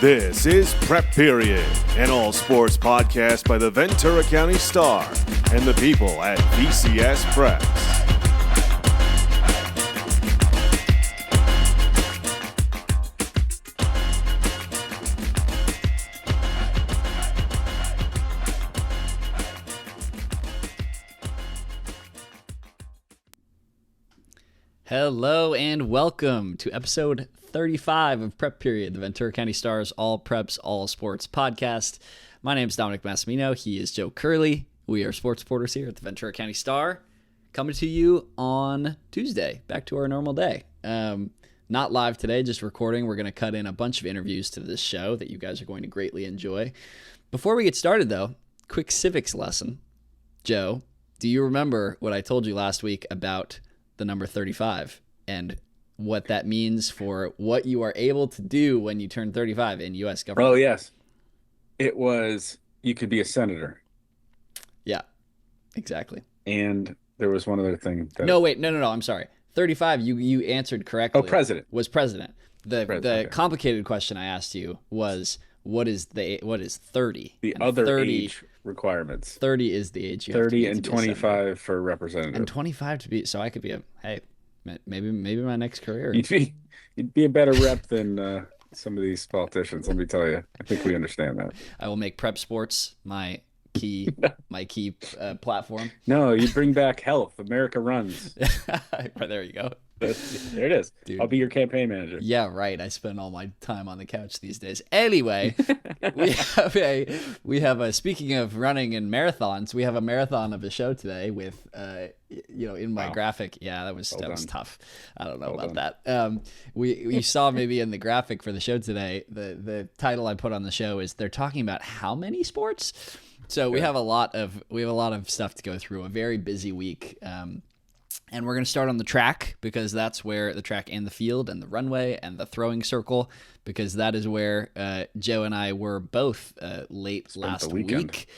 This is Prep Period, an all-sports podcast by the Ventura County Star and the people at VCS Preps. Hello and welcome to episode 35 of Prep Period, the Ventura County Star's All Preps, All Sports podcast. My name is Dominic Massimino. He is Joe Curley. We are sports reporters here at the Ventura County Star, coming to you on Tuesday, back to our normal day. Not live today, just recording. We're going to cut in a bunch of interviews to this show that you guys are going to greatly enjoy. Before we get started, though, quick civics lesson. Joe, do you remember what I told you last week about the number 35 and what that means for what you are able to do when you turn 35 in U.S. government? Oh, yes. It was, you could be a senator. Yeah, exactly. And there was one other thing. No, I'm sorry. 35, you answered correctly. Oh, president. Was president. The okay. complicated question I asked you was, what is 30? The and other 30, age requirds. 30 is the age you have 30 to and be 25 for representative. And 25 to be, so I could be maybe my next career. You'd be a better rep than some of these politicians, let me tell you. I think we understand that. I will make prep sports my key platform. No, you bring back health. America runs. There you go. There it is. Dude. I'll be your campaign manager. Yeah, right. I spend all my time on the couch these days. Anyway, we have a speaking of running and marathons, we have a marathon of a show today with in my graphic. Yeah, that was tough. I don't know about that. You saw maybe in the graphic for the show today, the title I put on the show is they're talking about how many sports. So we have a lot of stuff to go through. A very busy week. And we're going to start on the track because that's where the track and the field and the runway and the throwing circle, because that is where Joe and I were both late last week.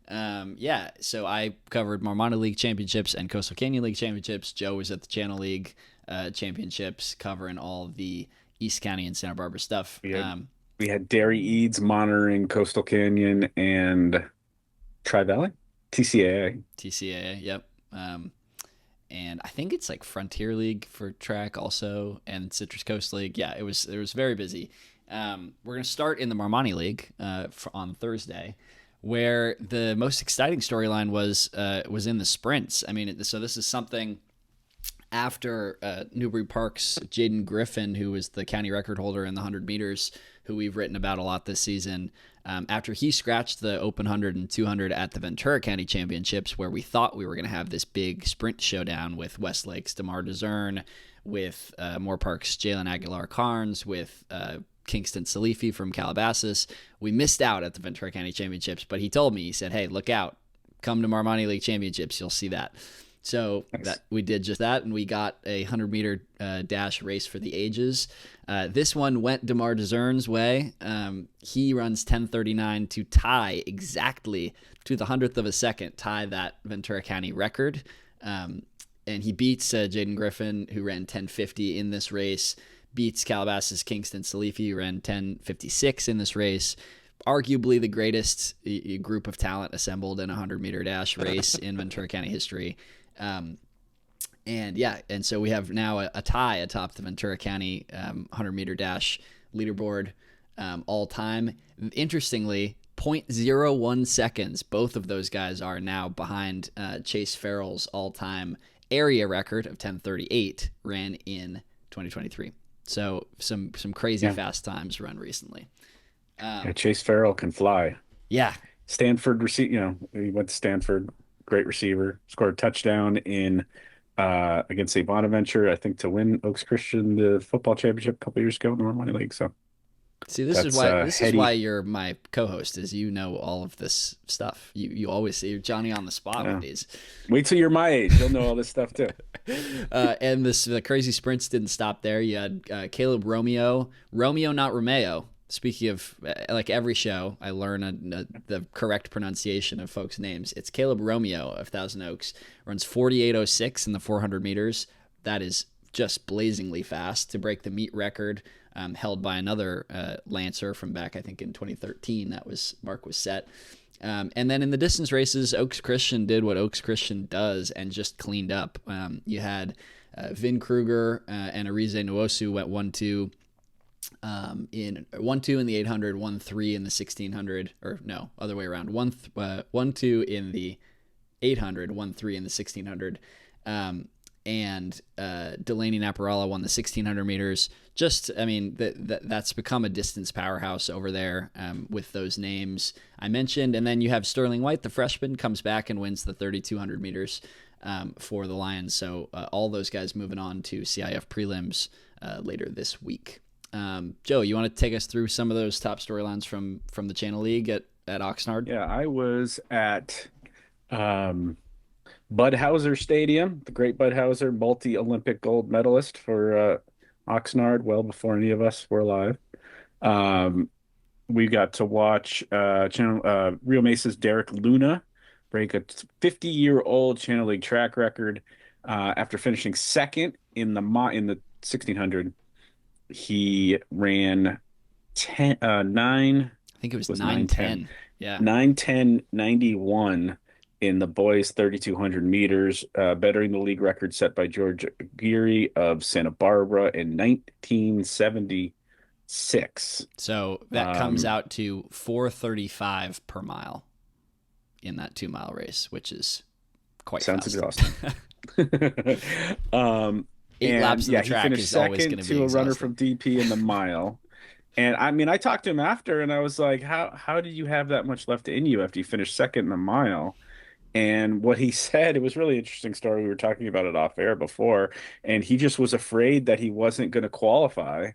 So I covered Marmona League Championships and Coastal Canyon League Championships. Joe was at the Channel League Championships covering all the East County and Santa Barbara stuff. We had Derry Eads monitoring Coastal Canyon and Tri-Valley? TCAA, yep. And I think it's like Frontier League for track also, and Citrus Coast League. Yeah, it was very busy. We're going to start in the Marmoni League on Thursday, where the most exciting storyline was in the sprints. I mean, so this is something after Newbury Park's Jaden Griffin, who was the county record holder in the 100 meters, who we've written about a lot this season, after he scratched the Open 100 and 200 at the Ventura County Championships, where we thought we were going to have this big sprint showdown with Westlake's DeMar DeZern, with Moore Park's Jalen Aguilar-Carnes, with Kingston Salifi from Calabasas. We missed out at the Ventura County Championships, but he told me, he said, hey, look out. Come to Marmoni League Championships. You'll see that. So we did just that, and we got a 100-meter dash race for the ages. This one went DeMar DeZern's way. He runs 10:39 to tie exactly to the 100th of a second, tie that Ventura County record. And he beats Jaden Griffin, who ran 10:50 in this race, beats Calabasas' Kingston Salifi, who ran 10:56 in this race. Arguably the greatest group of talent assembled in a 100-meter dash race in Ventura County history. And so we have now a tie atop the Ventura County 100-meter dash leaderboard all time. Interestingly, 0.01 seconds, both of those guys are now behind Chase Farrell's all-time area record of 10:38, ran in 2023. So some crazy fast times run recently. Chase Farrell can fly. Yeah. Stanford, he went to Stanford. Great receiver, scored a touchdown in against St. Bonaventure, I think, to win Oaks Christian the football championship a couple years ago in the Marmoni League. So, see, this is why you're my co-host, is you know all of this stuff. You always say you're Johnny on the spot with these. Wait till you're my age, you'll know all this stuff too. And the crazy sprints didn't stop there. You had Caleb Romeo, not Romeo. Speaking of, like every show, I learn the correct pronunciation of folks' names. It's Caleb Romeo of Thousand Oaks. Runs 48.06 in the 400 meters. That is just blazingly fast to break the meet record held by another Lancer from back, I think, in 2013. Mark was set. And then in the distance races, Oaks Christian did what Oaks Christian does and just cleaned up. You had Vin Kruger and Arize Nwosu went 1-2 in 1-2 in the 800, 1-3 in the 1600, or no, other way around. 1-2 in the 800, 1-3 in the 1600. And Delaney Naparala won the 1600 meters. Just, I mean, that's become a distance powerhouse over there with those names I mentioned. And then you have Sterling White, the freshman, comes back and wins the 3200 meters for the Lions. So all those guys moving on to CIF prelims later this week. Joe, you want to take us through some of those top storylines from the Channel League at Oxnard? Yeah, I was at Bud Hauser Stadium, the great Bud Hauser, multi-Olympic gold medalist for Oxnard, well before any of us were alive. We got to watch Rio Mesa's Derek Luna break a 50-year-old Channel League track record after finishing second in the 1600. He ran 9. I think it was 9:10. Yeah, 9:10.91 in the boys 3200 meters, bettering the league record set by George Geary of Santa Barbara in 1976. So that comes out to 4:35 per mile in that 2-mile race, which is quite sounds fast. Exhausting. 8 laps of the track is always going to be a exhausting. runner from DP in the mile. And I mean, I talked to him after, and I was like, how did you have that much left in you after you finished second in the mile? And what he said, it was a really interesting story. We were talking about it off air before, and he just was afraid that he wasn't going to qualify.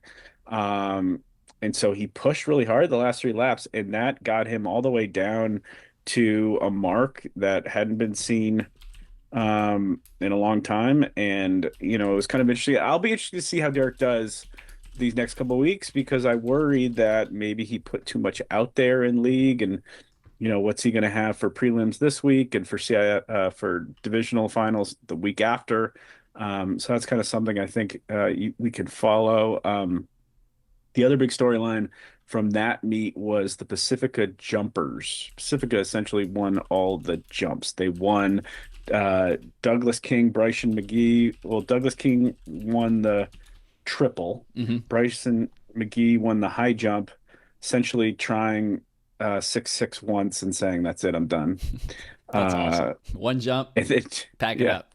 And so he pushed really hard the last 3 laps, and that got him all the way down to a mark that hadn't been seen in a long time. And, it was kind of interesting. I'll be interested to see how Derek does these next couple of weeks, because I worry that maybe he put too much out there in league, and what's he going to have for prelims this week and for for divisional finals the week after. So that's kind of something I think we could follow. The other big storyline from that meet was the Pacifica jumpers. Pacifica essentially won all the jumps. They won Douglas King, Bryson McGee. Well, Douglas King won the triple. Mm-hmm. Bryson McGee won the high jump, essentially trying 6'6" once and saying, "That's it, I'm done." That's awesome. One jump, pack it up.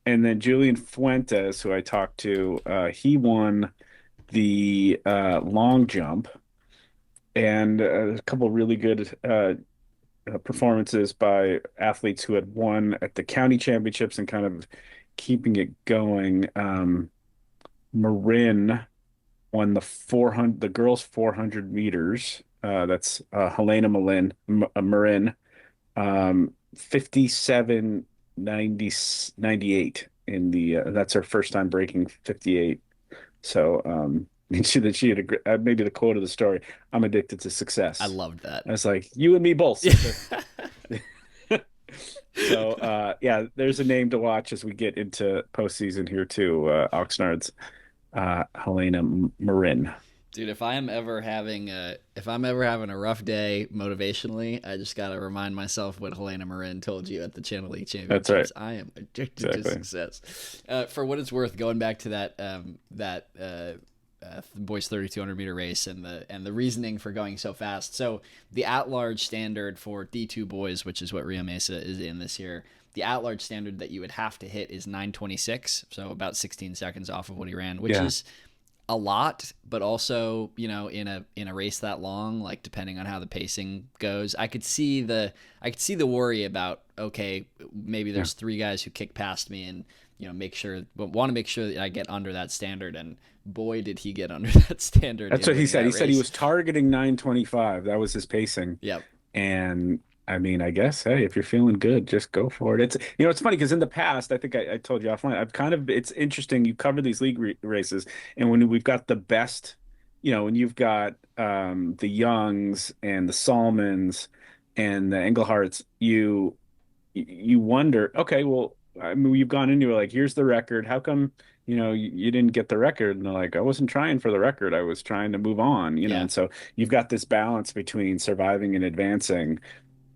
And then Julian Fuentes, who I talked to, he won the long jump, and a couple really good performances by athletes who had won at the county championships and kind of keeping it going. Marin won the girls 400 meters. That's Helena Marin, 57.98 in the that's her first time breaking 58. So she had maybe the quote of the story: "I'm addicted to success." I loved that. I was like, you and me both. So yeah, there's a name to watch as we get into postseason here too. Oxnard's Helena Marin. Dude, if I'm ever having a rough day motivationally, I just got to remind myself what Helena Marin told you at the Channel League Championships. That's right. I am addicted to success. For what it's worth, going back to that boys 3200 meter race and the reasoning for going so fast. So the at-large standard for D2 boys, which is what Rio Mesa is in this year, the at-large standard that you would have to hit is 9:26, so about 16 seconds off of what he ran, which is a lot, but also, in a race that long, like depending on how the pacing goes, I could see the worry about, okay, maybe there's 3 guys who kick past me and want to make sure that I get under that standard, and boy did he get under that standard. That's what he said. He said he was targeting 9:25. That was his pacing. Yep. And I mean, I guess, hey, if you're feeling good, just go for it. It's it's funny because in the past, I think I told you offline, it's interesting. You cover these league races, and when we've got the best, when you've got the Youngs and the Salmons and the Engleharts, you wonder, okay, well, I mean, you've gone into it like, here's the record. How come you didn't get the record. And they're like, I wasn't trying for the record. I was trying to move on, Yeah. and so you've got this balance between surviving and advancing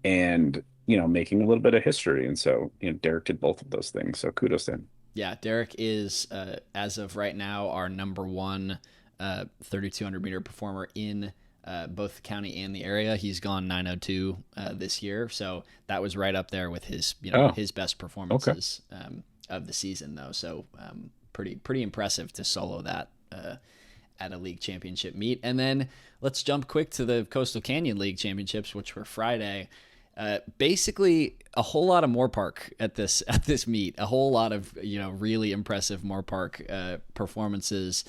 and, making a little bit of history. And so, Derek did both of those things. So kudos to him. Yeah, Derek is, as of right now, our number one 3,200-meter performer in both the county and the area. He's gone 9:02 this year, so that was right up there with his, Oh, his best okay. performances of the season, though. So pretty impressive to solo that at a league championship meet. And then let's jump quick to the Coastal Canyon League Championships, which were Friday. Basically, a whole lot of Moorpark at this meet. A whole lot of really impressive Moorpark performances.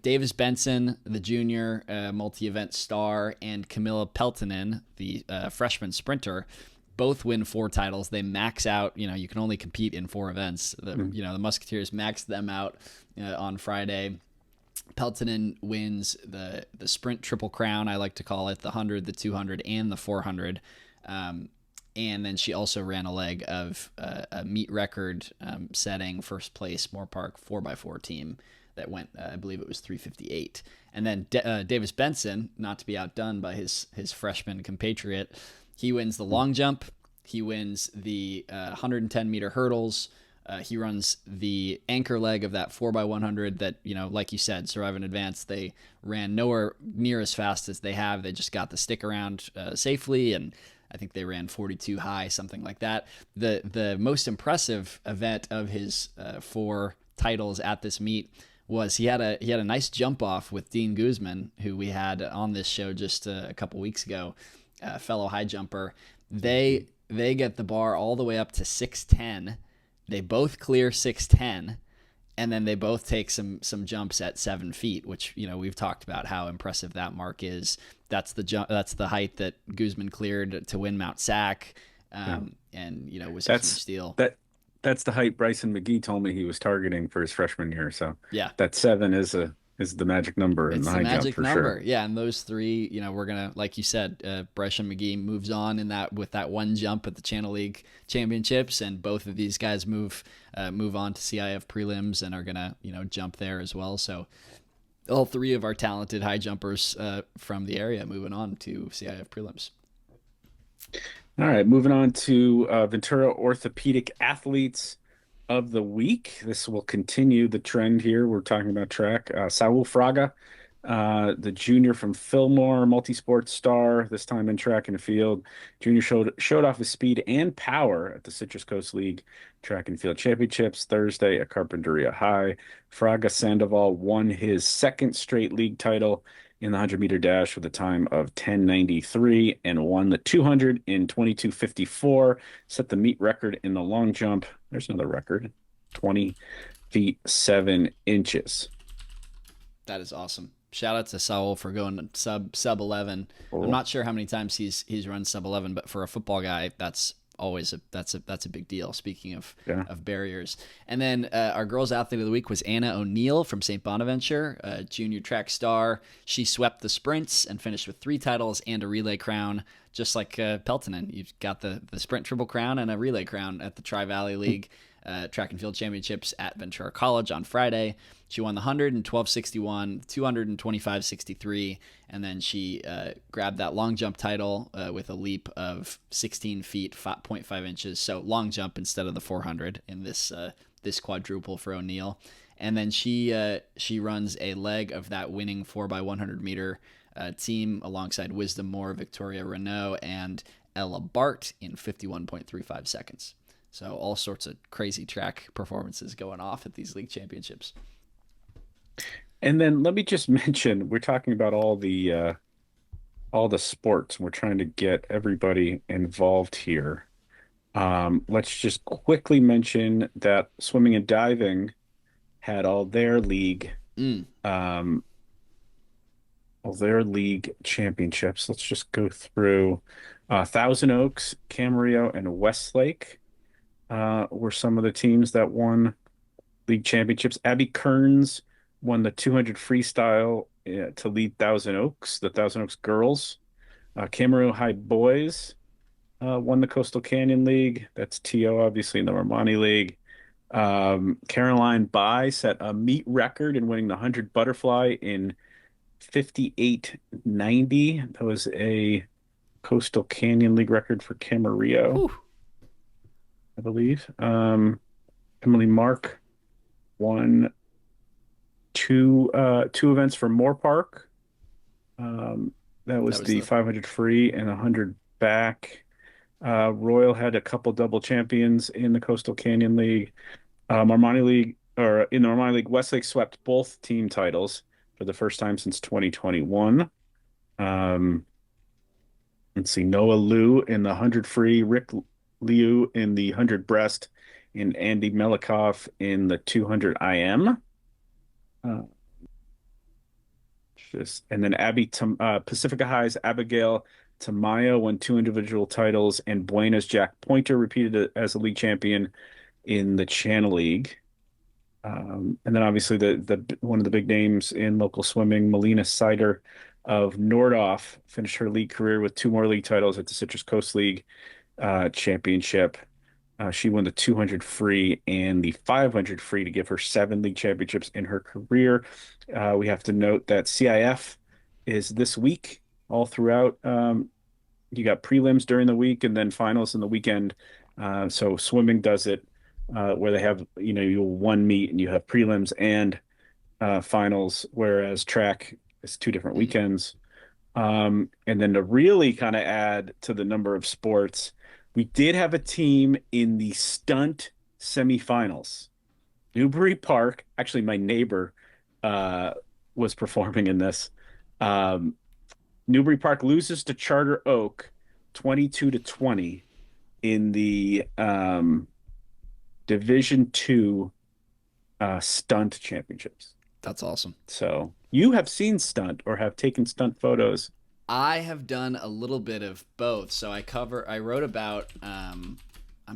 Davis Benson, the junior multi-event star, and Camilla Peltonen, the freshman sprinter, both win 4 titles. They max out. You can only compete in 4 events. The Musketeers maxed them out on Friday. Peltonen wins the sprint triple crown, I like to call it, the 100, the 200, and the 400. And then she also ran a leg of a meet record setting first place Moorpark 4x4 team that went, I believe it was 3:58. And then Davis Benson, not to be outdone by his freshman compatriot, he wins the long jump. He wins the 110-meter hurdles. He runs the anchor leg of that 4x100 that, like you said, Survive and Advance, they ran nowhere near as fast as they have. They just got the stick around safely, and I think they ran 42 high, something like that. The most impressive event of his 4 titles at this meet was he had a nice jump off with Dean Guzman, who we had on this show just a couple weeks ago, fellow high jumper. They get the bar all the way up to 6'10". They both clear 6'10", and then they both take some jumps at 7 feet, which we've talked about how impressive that mark is. That's the jump. That's the height that Guzman cleared to win Mount Sac, and was a huge deal. That's the height Bryson McGee told me he was targeting for his freshman year. So Yeah, that 7 is the magic number in it's the the high jump magic for number. sure. Yeah, and those 3, we're gonna, like you said, Bryson McGee moves on with that one jump at the Channel League Championships, and both of these guys move on to CIF prelims and are gonna jump there as well. So all 3 of our talented high jumpers from the area moving on to CIF prelims. All right, moving on to Ventura Orthopedic Athletes of the Week. This will continue the trend here. We're talking about track. Saul Fraga, the junior from Fillmore, multi-sport star, this time in track and field. Junior showed off his speed and power at the Citrus Coast League Track and Field Championships Thursday at Carpinteria High. Fraga Sandoval won his 2nd straight league title in the 100-meter dash with a time of 10:93 and won the 200 in 22:54. Set the meet record in the long jump. There's another record, 20 feet 7 inches. That is awesome. Shout out to Saul for going sub 11. Oh. I'm not sure how many times he's run sub 11, but for a football guy, that's always that's a big deal. Speaking of barriers, and then our girls athlete of the week was Anna O'Neill from St. Bonaventure, a junior track star. She swept the sprints and finished with 3 titles and a relay crown, just like Peltonen. You've got the sprint triple crown and a relay crown at the Tri-Valley League Track and Field Championships at Ventura College on Friday. She won the 100 in 12:61, 200 in 25:63, and then she grabbed that long jump title with a leap of 16 feet, 5.5 inches. So long jump instead of the 400 in this quadruple for O'Neill. And then she runs a leg of that winning 4x100 meter team alongside Wisdom Moore, Victoria Renault, and Ella Bart in 51.35 seconds. So all sorts of crazy track performances going off at these league championships. And then let me just mention, we're talking about all the sports. We're trying to get everybody involved here. Let's just quickly mention that swimming and diving had all their league championships. Let's just go through Thousand Oaks, Camarillo, and Westlake were some of the teams that won league championships. Abby Kearns won the 200 freestyle to lead Thousand Oaks, the Thousand Oaks girls. Camarillo High boys won the Coastal Canyon League. That's TO, obviously, in the Romani League. Caroline By set a meet record in winning the 100 butterfly in 58.90. That was a Coastal Canyon League record for Camarillo, Whew. I believe. Emily Mark won two events for Moore Park. That That was was the the 500 free and 100 back. Royal had a couple double champions in the Coastal Canyon League. Marmani League, or in the Marmani League, Westlake swept both team titles for the first time since 2021. Um, let's see, Noah Liu in the 100 free, Rick Liu in the 100 breast, and Andy Melikov in the 200 IM. Uh, and then Pacifica High's Abigail Tamayo won two individual titles, and Buena's Jack Pointer repeated as a league champion in the Channel League. And then obviously the one of the big names in local swimming, Melina Sider of Nordhoff, finished her league career with two more league titles at the Citrus Coast League Championship. She won the 200 free and the 500 free to give her seven league championships in her career. We have to note that CIF is this week all throughout. You got prelims during the week and then finals in the weekend. So swimming does it where they have, you one meet and you have prelims and finals, whereas track is two different mm, weekends. And then to really kind of add to the number of sports, we did have a team in the stunt semifinals. Newbury Park, actually, my neighbor was performing in this. Um, Newbury Park loses to Charter Oak 22-20 in the Division Two stunt championships. That's awesome. So you have seen stunt or have taken stunt photos. I have done a little bit of both. So I wrote about I'm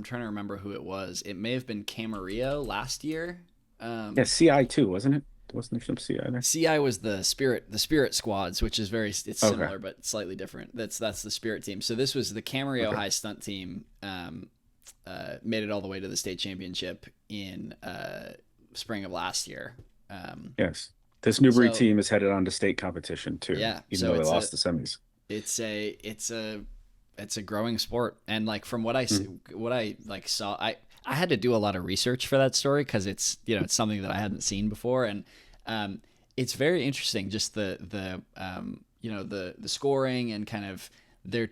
trying to remember who it was. It may have been Camarillo last year. Yeah, CI too, wasn't it? Wasn't there some CI there? CI was the Spirit Squads, which is it's Okay. similar but slightly different. That's the Spirit team. So this was the Camarillo Okay. High Stunt team. Made it all the way to the state championship in spring of last year. Yes. This Newbury So team is headed on to state competition too, yeah, even so though they lost the semis. it's a growing sport, and like from what Mm. I like saw, I had to do a lot of research for that story because it's something that I hadn't seen before, and um, it's very interesting, just the scoring and kind of they're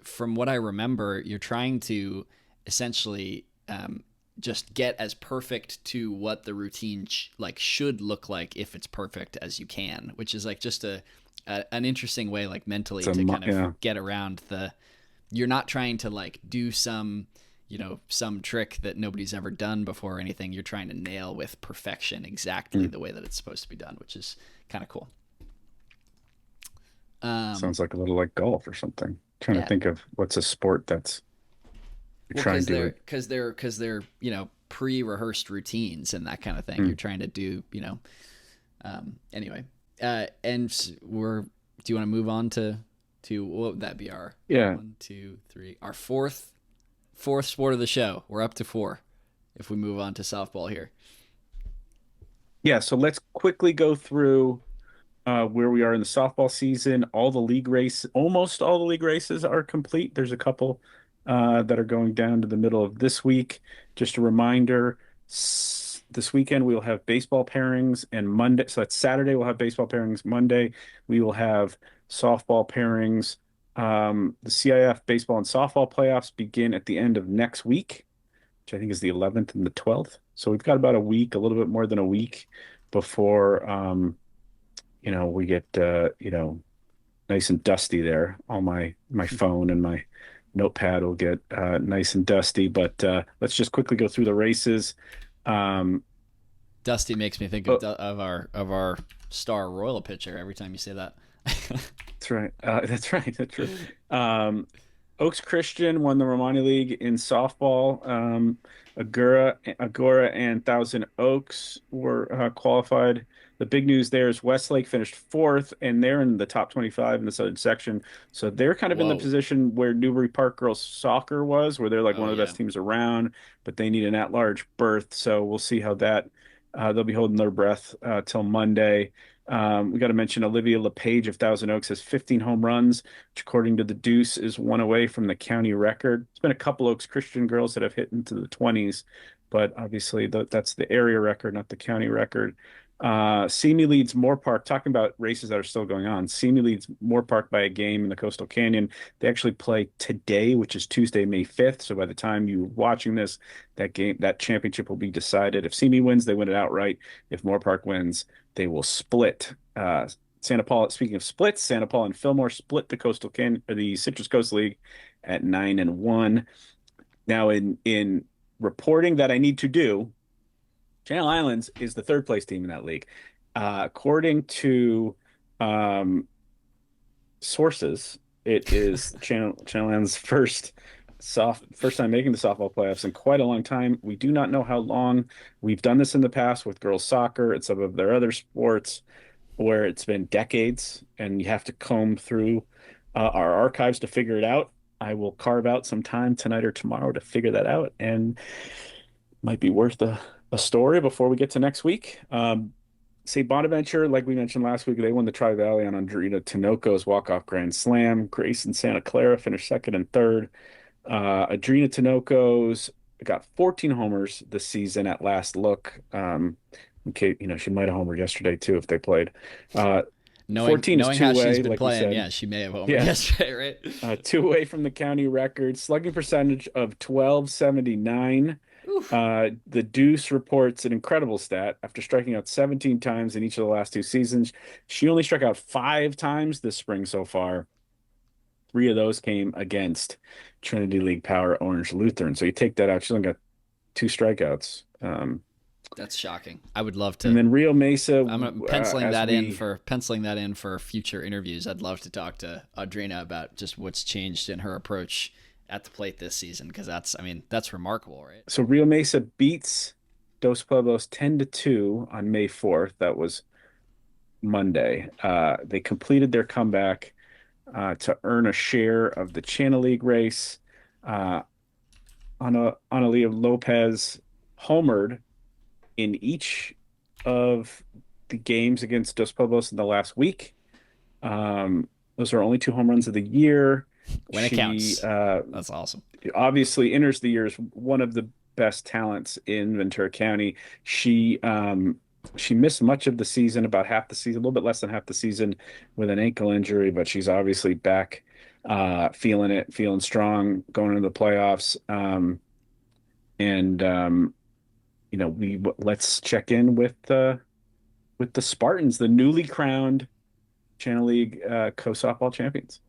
from what I remember, you're trying to essentially just get as perfect to what the routine should look like if it's perfect as you can, which is like just an interesting way, like mentally, to kind of Yeah. get around you're not trying to like do some trick that nobody's ever done before or anything. You're trying to nail with perfection exactly Mm. the way that it's supposed to be done, which is kind of cool. Sounds like a little like golf or something. Trying to Yeah. think of what's a sport that's you're Well, trying to. because they're pre-rehearsed routines and that kind of thing. You're Mm. trying to do anyway. We're do you want to move on to what would that be, our Yeah. 1, 2, 3, our fourth sport of the show? We're up to four if we move on to softball here. Yeah, so let's quickly go through where we are in the softball season. Almost all the league races are complete. There's a couple that are going down to the middle of this week. Just a reminder, this weekend we'll have baseball pairings, and Monday, so that's Saturday, we'll have baseball pairings. Monday, we will have softball pairings. The CIF baseball and softball playoffs begin at the end of next week, which I think is the 11th and the 12th. So we've got about a week, a little bit more than a week before we get nice and dusty there. All my phone and my notepad will get nice and dusty, but let's just quickly go through the races. Um, Dusty makes me think oh, of our star Royal pitcher every time you say that. that's right. That's right. That's true. Oaks Christian won the Romani League in softball. Agora and Thousand Oaks were qualified the big news there is Westlake finished fourth, and they're in the top 25 in the Southern section. So they're kind of in the Whoa. position where Newbury Park girls soccer was, where they're like Oh one of the yeah. best teams around, but they need an at-large berth. So we'll see how that. They'll be holding their breath till Monday. We got to mention Olivia LePage of Thousand Oaks has 15 home runs, which according to the Deuce is one away from the county record. It's been a couple Oaks Christian girls that have hit into the 20s, but obviously that's the area record, not the county record. Simi leads Moore Park. Talking about races that are still going on, Simi leads Moore Park by a game in the Coastal Canyon. They actually play today, which is Tuesday, May 5th. So by the time you're watching this, that championship will be decided. If Simi wins, they win it outright. If Moore Park wins, they will split. Santa Paula, speaking of splits, Santa Paula and Fillmore split the Coastal Canyon or the Citrus Coast League at 9-1. Now, in reporting that I need to do, Channel Islands is the third place team in that league. According to sources, it is Channel Islands' first time making the softball playoffs in quite a long time. We do not know how long. We've done this in the past with girls soccer and some of their other sports where it's been decades, and you have to comb through our archives to figure it out. I will carve out some time tonight or tomorrow to figure that out, and might be worth a story before we get to next week. St. Bonaventure, like we mentioned last week, they won the Tri-Valley on Andrina Tinoco's walk-off grand slam. Grace and Santa Clara finished second and third. Adrina Tinoco's got 14 homers this season at last look. Okay, she might have homered yesterday too if they played. 14 is knowing two how away, she's been like playing, we yeah, said. she may have homered Yeah. yesterday, right? 2 away from the county record, slugging percentage of 1279. The Deuce reports an incredible stat. After striking out 17 times in each of the last 2 seasons, she only struck out 5 times this spring so far. 3 of those came against Trinity League Power Orange Lutheran. So you take that out, she's only got 2 strikeouts. That's shocking. I would love to. And then Rio Mesa, I'm penciling that in for future interviews. I'd love to talk to Audrina about just what's changed in her approach at the plate this season, because that's remarkable, right? So Rio Mesa beats Dos Pueblos 10-2 on May 4th. That was Monday. They completed their comeback to earn a share of the Channel League race. Analia Lopez homered in each of the games against Dos Pueblos in the last week. Those are only 2 home runs of the year. When it counts. That's awesome. Obviously enters the year as one of the best talents in Ventura County. She missed much of the season, about half the season, a little bit less than half the season with an ankle injury, but she's obviously back, feeling strong, going into the playoffs. Let's check in with the Spartans, the newly crowned Channel League co-softball champions.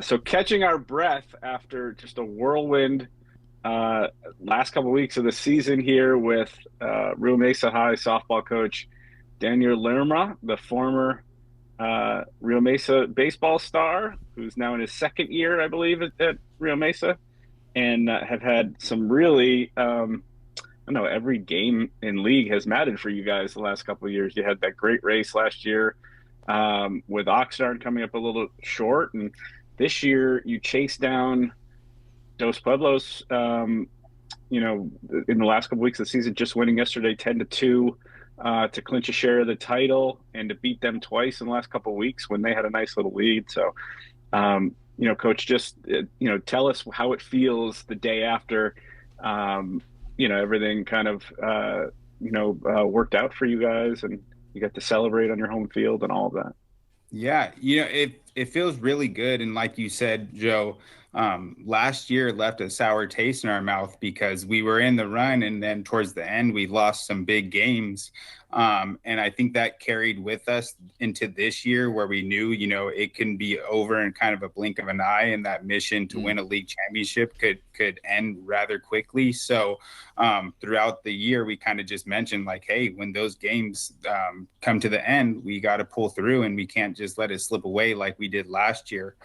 So catching our breath after just a whirlwind last couple of weeks of the season here with Rio Mesa High softball coach Daniel Lerma, the former Rio Mesa baseball star, who's now in his second year, I believe, at Rio Mesa, and have had some really I don't know, every game in league has mattered for you guys the last couple of years. You had that great race last year with Oxnard coming up a little short, and this year you chased down Dos Pueblos, in the last couple of weeks of the season, just winning yesterday 10-2 to clinch a share of the title, and to beat them twice in the last couple of weeks when they had a nice little lead. So, Coach, just tell us how it feels the day after. Everything kind of, worked out for you guys, and you got to celebrate on your home field and all of that. Yeah, it feels really good. And like you said, Joe, last year left a sour taste in our mouth because we were in the run, and then towards the end, we lost some big games. And I think that carried with us into this year, where we knew, it can be over in kind of a blink of an eye, and that mission to win a league championship could end rather quickly. So throughout the year, we kind of just mentioned, like, hey, when those games come to the end, we got to pull through, and we can't just let it slip away like we did last year.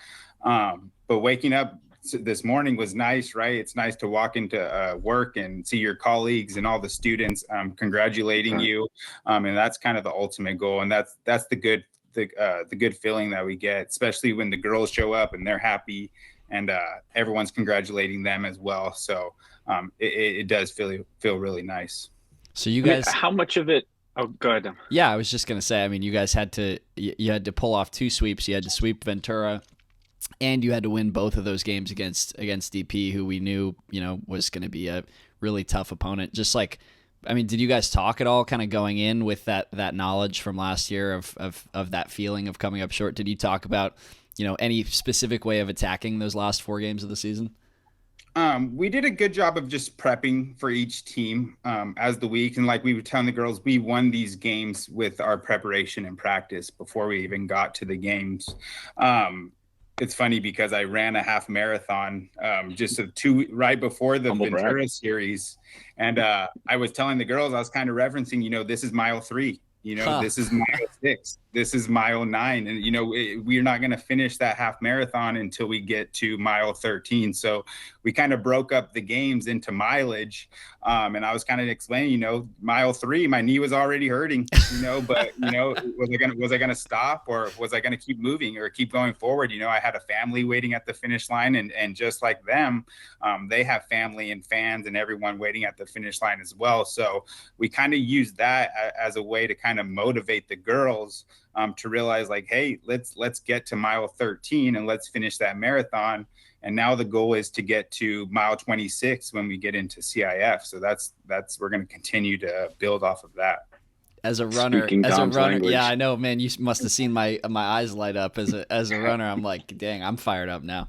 But waking up this morning was nice, right? It's nice to walk into work and see your colleagues and all the students congratulating you, and that's kind of the ultimate goal, and that's the good feeling that we get, especially when the girls show up and they're happy and everyone's congratulating them as well. So it does feel really nice. So you guys, how much of it? Oh, go ahead. Yeah, I was just gonna say. I mean, you guys had to pull off 2 sweeps. You had to sweep Ventura, and you had to win both of those games against DP, who we knew was going to be a really tough opponent. Just like, I mean, did you guys talk at all, kind of going in with that knowledge from last year of that feeling of coming up short? Did you talk about any specific way of attacking those last 4 games of the season? We did a good job of just prepping for each team as the week. And like we were telling the girls, we won these games with our preparation and practice before we even got to the games. It's funny because I ran a half marathon right before the Ventura series. And I was telling the girls, I was kind of referencing, this is mile 3. This is mile 6. This is mile 9. And, we're not going to finish that half marathon until we get to mile 13. So we kind of broke up the games into mileage. And I was kind of explaining, mile 3, my knee was already hurting, but, was I going to stop, or was I going to keep moving or keep going forward? I had a family waiting at the finish line, and just like them, they have family and fans and everyone waiting at the finish line as well. So we kind of used that as a way to kind of motivate the girls to realize, like, hey, let's get to mile 13 and let's finish that marathon. And now the goal is to get to mile 26 when we get into CIF. So that's we're going to continue to build off of that. As a runner, language. Yeah, I know, man. You must have seen my eyes light up as a runner. I'm like, dang, I'm fired up now.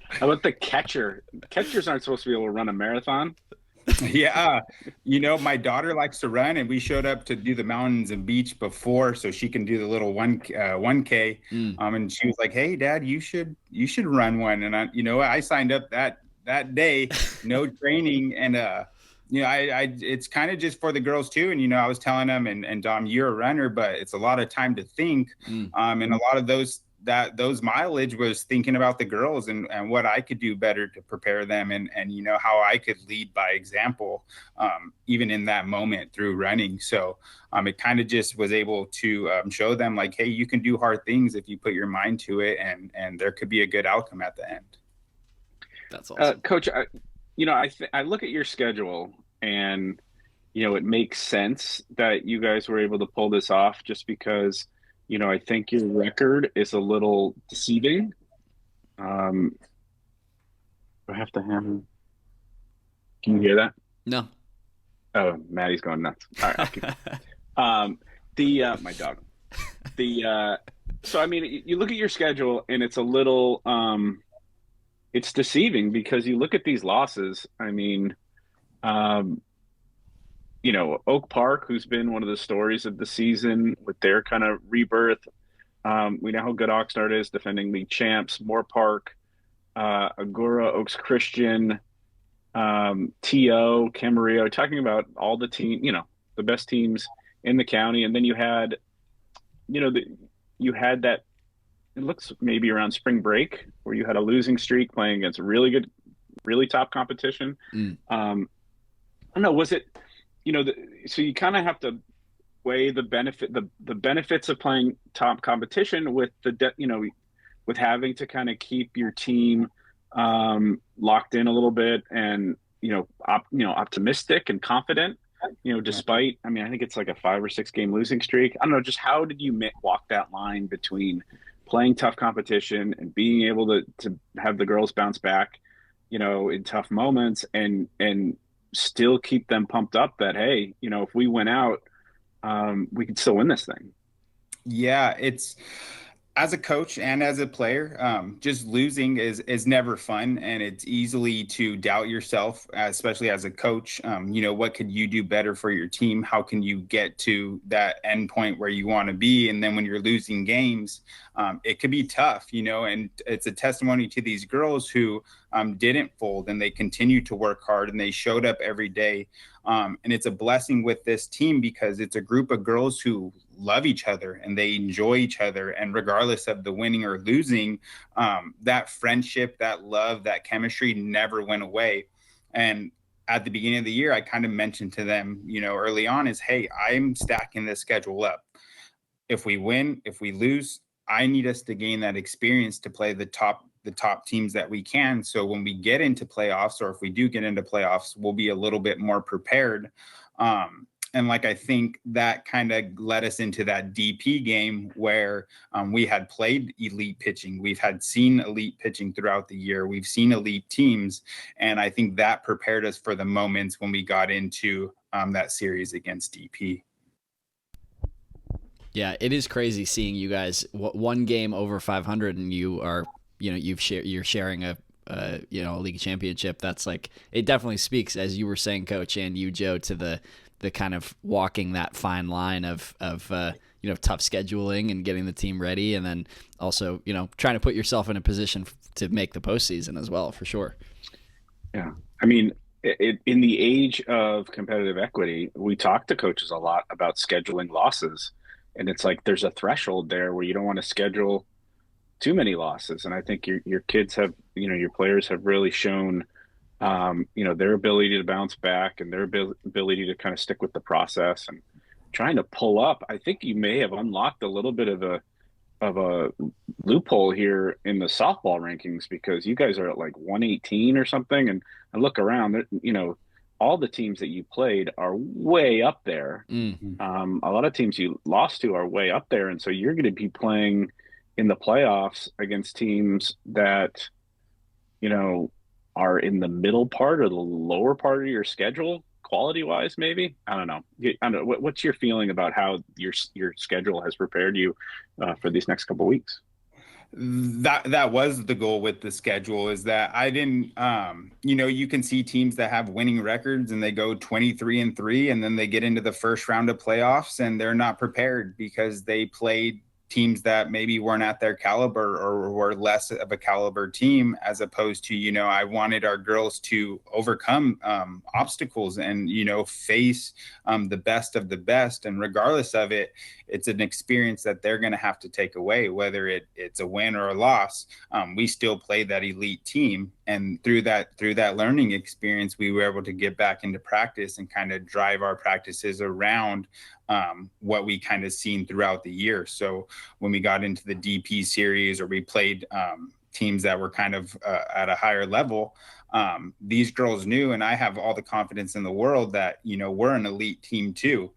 How about the catcher? Catchers aren't supposed to be able to run a marathon. Yeah. My daughter likes to run, and we showed up to do the mountains and beach before so she can do the little 1K. And she was like, hey, Dad, you should run one. And I signed up that day, no training. And, it's kind of just for the girls too. And, I was telling them, and Dom, you're a runner, but it's a lot of time to think. And a lot of those mileage was thinking about the girls and what I could do better to prepare them, and how I could lead by example, even in that moment through running. So it kind of just was able to show them, like, hey, you can do hard things if you put your mind to it, and there could be a good outcome at the end. That's awesome. Coach, I look at your schedule, and it makes sense that you guys were able to pull this off, just because I think your record is a little deceiving. I have to have him. Can you hear that? No. Oh, Maddie's going nuts. All right. My dog. So I mean, you look at your schedule, and it's a little, it's deceiving, because you look at these losses. I mean, Oak Park, who's been one of the stories of the season with their kind of rebirth. We know how good Oxnard is, defending league champs. Moore Park, Agora, Oaks Christian, TO, Camarillo, talking about all the the best teams in the county. And then you had, you had that, it looks maybe around spring break, where you had a losing streak playing against really good, really top competition. I don't know, was it, so you kind of have to weigh the benefits of playing top competition with with having to kind of keep your team locked in a little bit, and optimistic and confident, despite, I mean, I think it's like a 5 or 6 game losing streak. I don't know, just how did you walk that line between playing tough competition and being able to have the girls bounce back, in tough moments, and still keep them pumped up that, hey, if we went out, we could still win this thing? Yeah, it's, as a coach and as a player, just losing is never fun, and it's easily to doubt yourself, especially as a coach. What could you do better for your team? How can you get to that end point where you want to be? And then when you're losing games, it could be tough, and it's a testimony to these girls who didn't fold, and they continued to work hard, and they showed up every day. And it's a blessing with this team, because it's a group of girls who love each other and they enjoy each other. And regardless of the winning or losing, that friendship, that love, that chemistry never went away. And at the beginning of the year, I kind of mentioned to them, early on is, hey, I'm stacking this schedule up. If we win, if we lose, I need us to gain that experience to play the top teams that we can. So when we get into playoffs, or if we do get into playoffs, we'll be a little bit more prepared. And I think that kind of led us into that DP game where we had played elite pitching. We've had seen elite pitching throughout the year. We've seen elite teams. And I think that prepared us for the moments when we got into that series against DP. Yeah, it is crazy seeing you guys one game over 500 and you are, you're sharing a league championship. That's it definitely speaks, as you were saying, Coach, and you, Joe, to the kind of walking that fine line of tough scheduling and getting the team ready, and then also trying to put yourself in a position to make the postseason as well, for sure. Yeah, I mean, in the age of competitive equity, we talk to coaches a lot about scheduling losses, and it's there's a threshold there where you don't want to schedule too many losses. And I think your kids have, your players have really shown their ability to bounce back and their ability to kind of stick with the process and trying to pull up. I think you may have unlocked a little bit of a loophole here in the softball rankings, because you guys are at 118 or something. And I look around, all the teams that you played are way up there. Mm-hmm. A lot of teams you lost to are way up there. And so you're going to be playing in the playoffs against teams that, are in the middle part or the lower part of your schedule, quality-wise, maybe. I don't know. What's your feeling about how your schedule has prepared you for these next couple of weeks? That was the goal with the schedule, is that I didn't, you can see teams that have winning records and they go 23-3, and then they get into the first round of playoffs and they're not prepared because they played teams that maybe weren't at their caliber or were less of a caliber team, as opposed to, I wanted our girls to overcome obstacles and, face the best of the best. And regardless of it, it's an experience that they're going to have to take away, whether it's a win or a loss. We still play that elite team. And through that learning experience, we were able to get back into practice and kind of drive our practices around what we kind of seen throughout the year. So when we got into the DP series, or we played teams that were kind of at a higher level, these girls knew, and I have all the confidence in the world that, we're an elite team too.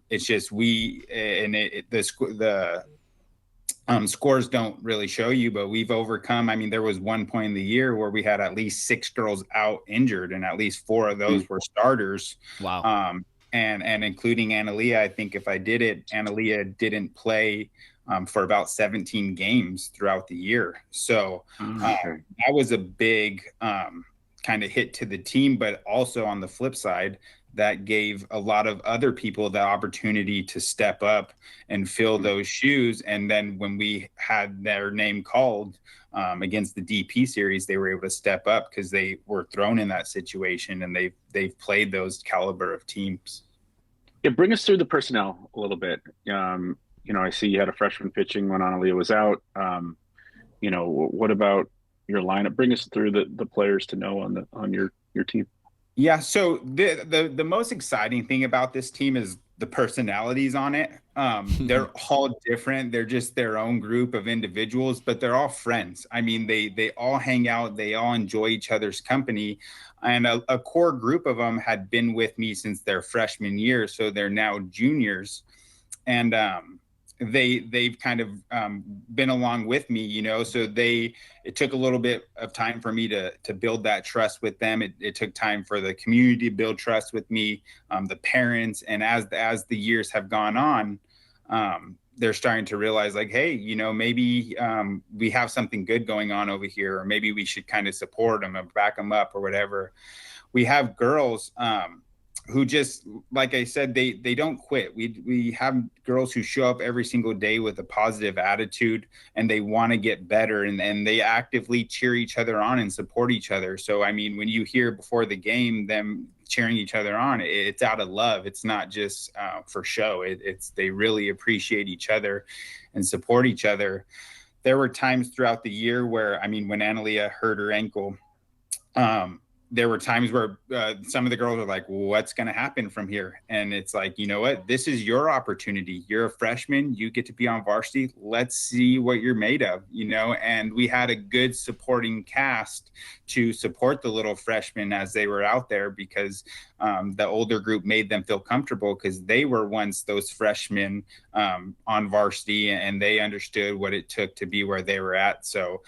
It's just the scores don't really show you, but we've overcome. I mean, there was one point in the year where we had at least 6 girls out injured, and at least 4 of those were starters. Wow. And including Analia, I think if I did it, Analia didn't play for about 17 games throughout the year. So that was a big kind of hit to the team, but also on the flip side, that gave a lot of other people the opportunity to step up and fill those shoes. And then when we had their name called against the DP series, they were able to step up because they were thrown in that situation, and they've played those caliber of teams. Yeah, bring us through the personnel a little bit. I see you had a freshman pitching when Analia was out. What about your lineup? Bring us through the players to know on your team. Yeah, so the most exciting thing about this team is the personalities on it. They're all different. They're just their own group of individuals, but they're all friends. I mean, they all hang out. They all enjoy each other's company. And a core group of them had been with me since their freshman year, so they're now juniors. And they've kind of been along with me, so it took a little bit of time for me to build that trust with them. It took time for the community to build trust with me, the parents. And as the years have gone on, they're starting to realize hey, maybe we have something good going on over here, or maybe we should kind of support them and back them up or whatever. We have girls who just, like I said, they don't quit. We have girls who show up every single day with a positive attitude, and they want to get better, and they actively cheer each other on and support each other. So, I mean, when you hear before the game them cheering each other on, it's out of love. It's not just for show. It's they really appreciate each other and support each other. There were times throughout the year where, I mean, when Analia hurt her ankle, there were times where some of the girls were like, what's going to happen from here? And it's like, you know what? This is your opportunity. You're a freshman. You get to be on varsity. Let's see what you're made of, you know? And we had a good supporting cast to support the little freshmen as they were out there, because the older group made them feel comfortable, because they were once those freshmen on varsity, and they understood what it took to be where they were at. So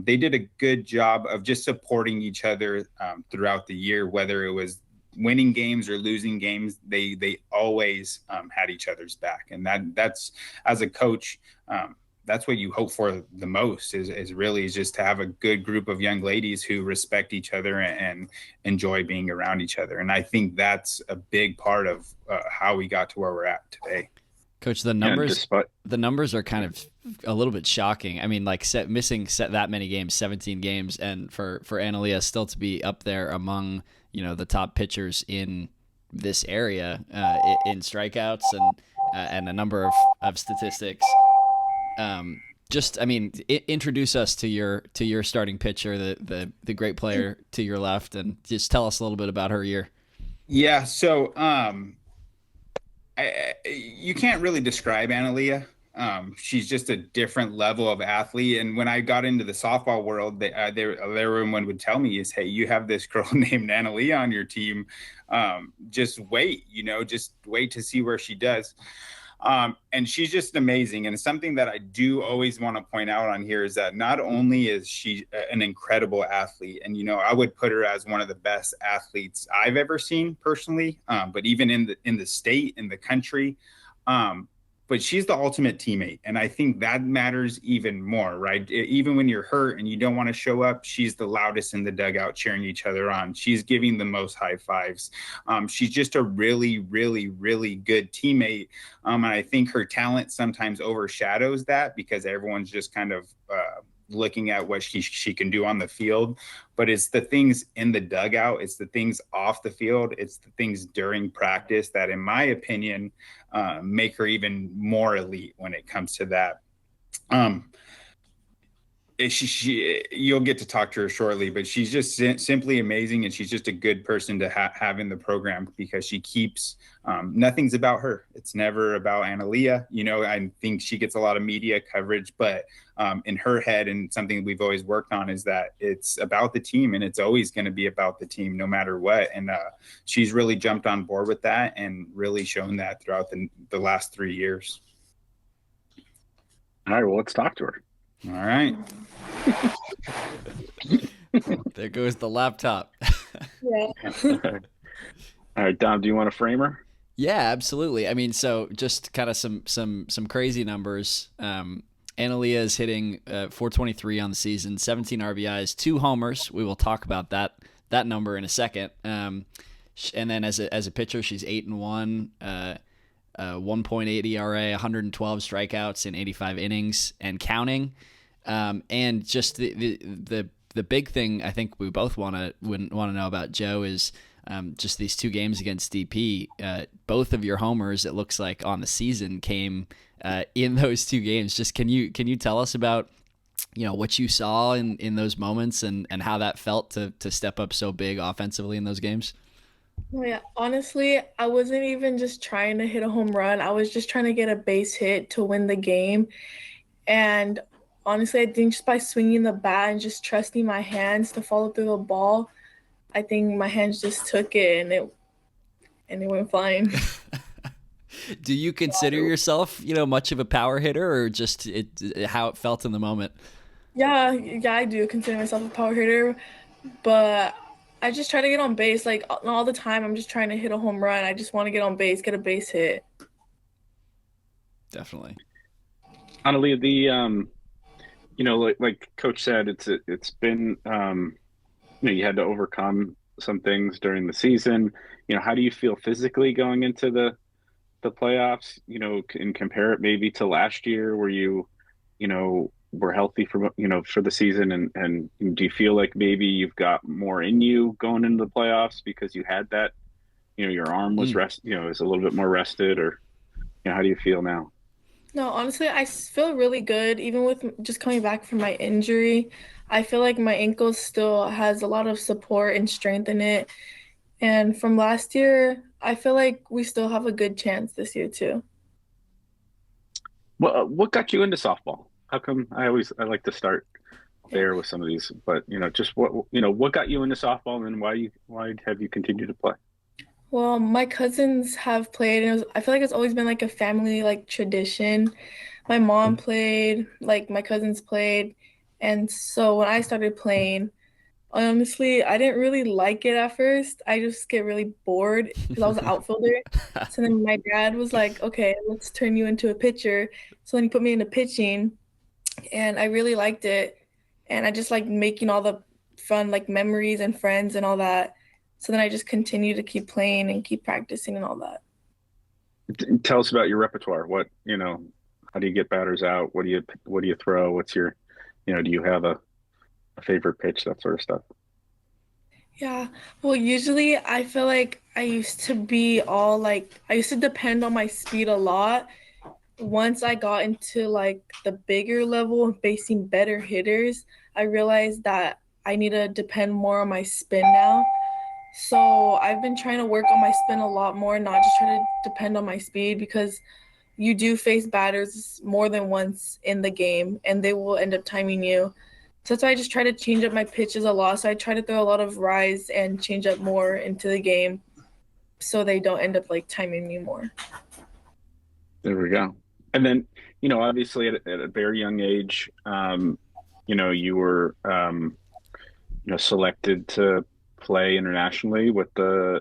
they did a good job of just supporting each other throughout the year, whether it was winning games or losing games. They always had each other's back. And that's, as a coach, that's what you hope for the most, is really just to have a good group of young ladies who respect each other and enjoy being around each other. And I think that's a big part of how we got to where we're at today. Coach, the numbers are kind of a little bit shocking. I mean, like missing that many games, 17 games, and for Analia still to be up there among, you know, the top pitchers in this area in strikeouts and a number of statistics. Just, I mean, introduce us to your starting pitcher, the great player to your left, and just tell us a little bit about her year. Yeah, so you can't really describe Analia. She's just a different level of athlete. And when I got into the softball world, everyone would tell me is, hey, you have this girl named Analia on your team. Just wait, just wait to see where she does. And she's just amazing. And something that I do always want to point out on here is that not only is she an incredible athlete, and, I would put her as one of the best athletes I've ever seen personally, but even in the state, in the country, but she's the ultimate teammate. And I think that matters even more, right? Even when you're hurt and you don't want to show up, she's the loudest in the dugout cheering each other on. She's giving the most high fives. She's just a really, really, really good teammate. And I think her talent sometimes overshadows that, because everyone's just kind of looking at what she can do on the field. But it's the things in the dugout, it's the things off the field, it's the things during practice that, in my opinion, make her even more elite when it comes to that. You'll get to talk to her shortly, but she's just simply amazing, and she's just a good person to have in the program, because she keeps nothing's about her. It's never about Analia. I think she gets a lot of media coverage, but in her head, and something we've always worked on, is that it's about the team, and it's always going to be about the team no matter what. And she's really jumped on board with that and really shown that throughout the last 3 years. All right, well, let's talk to her. All right. There goes the laptop. Yeah. All right, Dom, do you want to frame her? Yeah, absolutely. I mean, so just kind of some crazy numbers. Analia is hitting 423 on the season, 17 RBIs, 2 homers. We will talk about that number in a second. And then as a pitcher, she's 8-1, 1.8 ERA, 112 strikeouts in 85 innings and counting. And just the big thing I think we both want to know about, Joe, is just these 2 games against DP. Both of your homers, it looks like, on the season came in those 2 games. Just can you tell us about what you saw in those moments and how that felt to step up so big offensively in those games? Oh, yeah. Honestly, I wasn't even just trying to hit a home run. I was just trying to get a base hit to win the game. And honestly, I think just by swinging the bat and just trusting my hands to follow through the ball, I think my hands just took it and it went flying. Do you consider yourself, much of a power hitter, or just how it felt in the moment? Yeah, I do consider myself a power hitter, but I just try to get on base. Like, all the time, I'm just trying to hit a home run. I just want to get on base, get a base hit. Definitely. Analia, like Coach said, it's been you had to overcome some things during the season. How do you feel physically going into the playoffs? And compare it maybe to last year where were healthy for the season, and do you feel like maybe you've got more in you going into the playoffs because you had that, your arm was is a little bit more rested, or how do you feel now? No, honestly, I feel really good. Even with just coming back from my injury, I feel like my ankle still has a lot of support and strength in it. And from last year, I feel like we still have a good chance this year too. Well, what got you into softball? How come I like to start Yeah. there with some of these, but just what got you into softball, and why have you continued to play? Well, my cousins have played, and I feel like it's always been like a family like tradition. My mom played, like my cousins played, and so when I started playing, honestly, I didn't really like it at first. I just get really bored because I was an outfielder. So then my dad was like, "Okay, let's turn you into a pitcher." So then he put me into pitching, and I really liked it. And I just like making all the fun like memories and friends and all that. So then I just continue to keep playing and keep practicing and all that. Tell us about your repertoire. How do you get batters out? What do you throw? What's your, do you have a favorite pitch, that sort of stuff? Yeah. Well, usually I feel like I used to be all like I used to depend on my speed a lot. Once I got into like the bigger level of facing better hitters, I realized that I need to depend more on my spin now. So I've been trying to work on my spin a lot more, not just trying to depend on my speed because you do face batters more than once in the game and they will end up timing you. So that's why I just try to change up my pitches a lot. So I try to throw a lot of rise and change up more into the game so they don't end up like timing me more. There we go. And then, obviously at a very young age, you were, selected to play internationally with the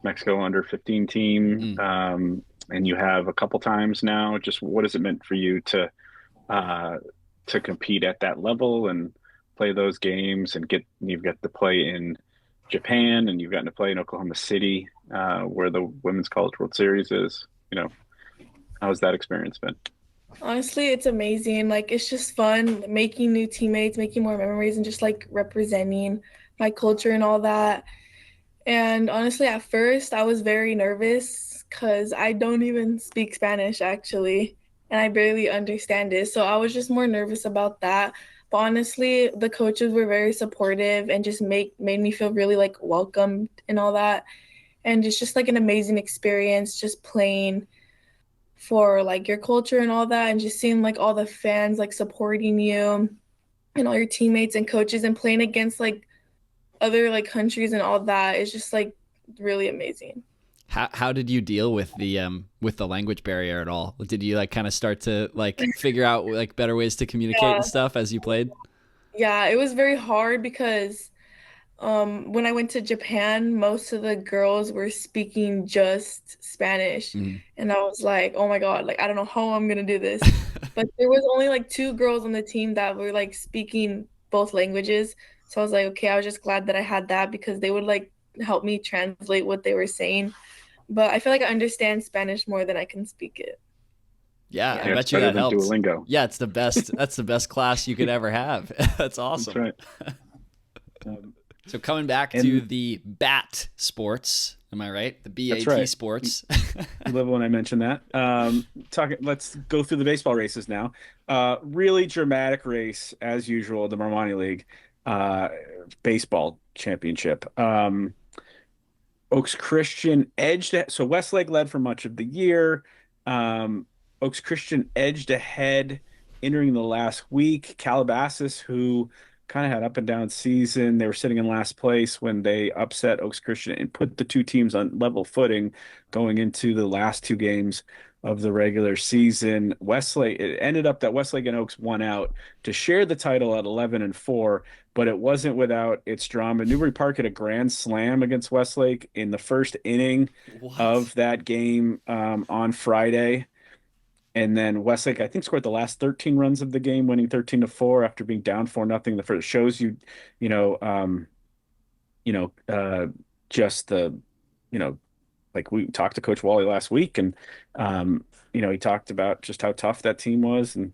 Mexico under 15 team. And you have a couple times now. Just what has it meant for you to compete at that level and play those games, and you've got to play in Japan, and you've gotten to play in Oklahoma City, where the Women's College World Series is. How's that experience been? Honestly, it's amazing. Like, it's just fun making new teammates, making more memories, and just like representing my culture and all that. And honestly, at first, I was very nervous because I don't even speak Spanish actually, and I barely understand it. So I was just more nervous about that. But honestly, the coaches were very supportive and just made me feel really like welcomed and all that. And it's just like an amazing experience just playing for like your culture and all that, and just seeing like all the fans like supporting you and all your teammates and coaches and playing against like other like countries and all that is just like really amazing. How did you deal with the language barrier at all? Did you like kind of start to like figure out like better ways to communicate and stuff as you played? Yeah, it was very hard because when I went to Japan, most of the girls were speaking just Spanish. And I was like, oh my God, like I don't know how I'm gonna do this. But there was only like two girls on the team that were like speaking both languages. So I was like, okay, I was just glad that I had that because they would like help me translate what they were saying. But I feel like I understand Spanish more than I can speak it. Yeah, Yeah. I bet It's you better that than helps. Duolingo. Yeah, it's the best. That's the best class you could ever have. That's awesome. That's right. So coming back to the BAT sports, am I right? The BAT right. sports. I love when I mention that. Let's go through the baseball races now. Really dramatic race as usual. The Marmani League baseball championship. Oaks Christian edged. So Westlake led for much of the year. Oaks Christian edged ahead entering the last week. Calabasas, who kind of had up and down season, they were sitting in last place when they upset Oaks Christian and put the two teams on level footing going into the last two games of the regular season. Westlake, it ended up that Westlake and Oaks won out to share the title at 11-4, but it wasn't without its drama. Newbury Park had a grand slam against Westlake in the first inning of that game on Friday. And then Westlake, I think, scored the last 13 runs of the game, winning 13-4 after being down 4-0. The first shows you just the, like we talked to Coach Wally last week, and he talked about just how tough that team was, and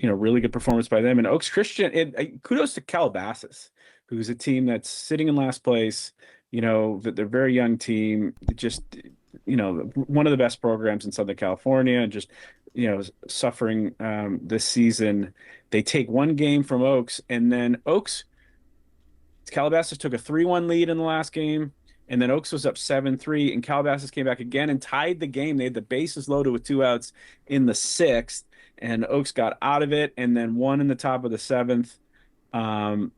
really good performance by them. And Oaks Christian, kudos to Calabasas, who's a team that's sitting in last place. That they're a very young team, just one of the best programs in Southern California, and just suffering this season. They take one game from Oaks, and then Calabasas took a 3-1 lead in the last game, and then Oaks was up 7-3, and Calabasas came back again and tied the game. They had the bases loaded with 2 outs in the 6th, and Oaks got out of it and then won in the top of the 7th, 8-7.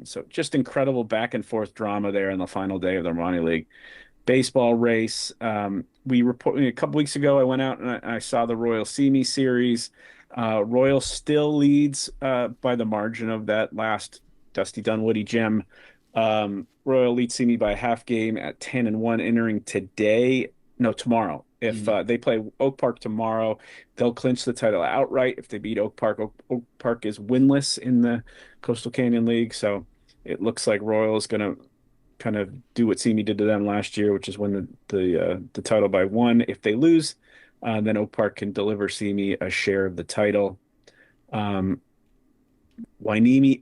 So just incredible back and forth drama there in the final day of the Armani League baseball race. We reported a couple weeks ago, I went out and I saw the Royal Simi series. Royal still leads by the margin of that last Dusty Dunwoody gem. Royal leads Simi by a half game at 10-1 entering tomorrow. If they play Oak Park tomorrow, they'll clinch the title outright. If they beat Oak Park, Oak Park is winless in the Coastal Canyon League. So it looks like Royal is going to kind of do what Simi did to them last year, which is win the title by 1. If they lose, then Oak Park can deliver Simi a share of the title. Hueneme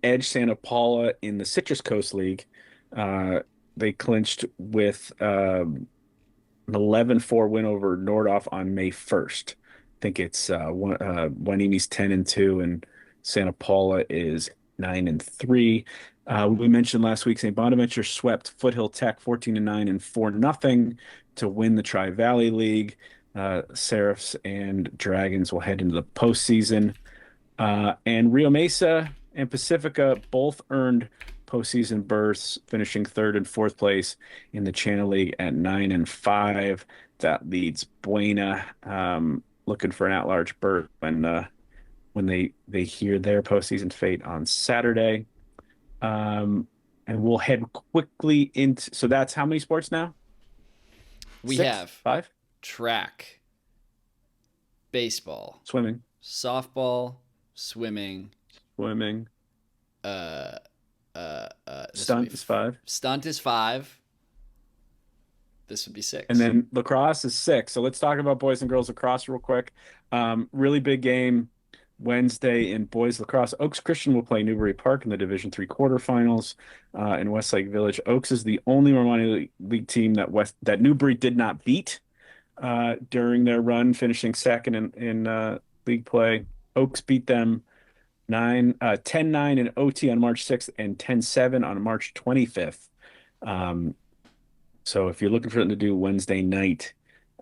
edged Santa Paula in the Citrus Coast League. They clinched with an 11-4 win over Nordhoff on May 1st. I think it's Hueneme's 10-2 and Santa Paula is 9-3. We mentioned last week St. Bonaventure swept Foothill Tech 14-9 and 4-0 to win the Tri-Valley League. Seraphs and Dragons will head into the postseason. And Rio Mesa and Pacifica both earned postseason berths, finishing 3rd and 4th place in the Channel League at 9-5. That leads Buena looking for an at-large berth when they hear their postseason fate on Saturday. And we'll head quickly into. So that's how many sports now? We 6? have 5? Track, baseball, Swimming. softball, swimming. Stunt is 5. Stunt is 5. This would be 6. And then lacrosse is 6. So let's talk about boys and girls lacrosse real quick. Really big game Wednesday in boys lacrosse. Oaks Christian will play Newbury Park in the Division III quarterfinals in Westlake Village. Oaks is the only Armani League team that Newbury did not beat during their run, finishing 2nd in league play. Oaks beat them 10-9 in OT on March 6th and 10-7 on March 25th. So if you're looking for them to do Wednesday night,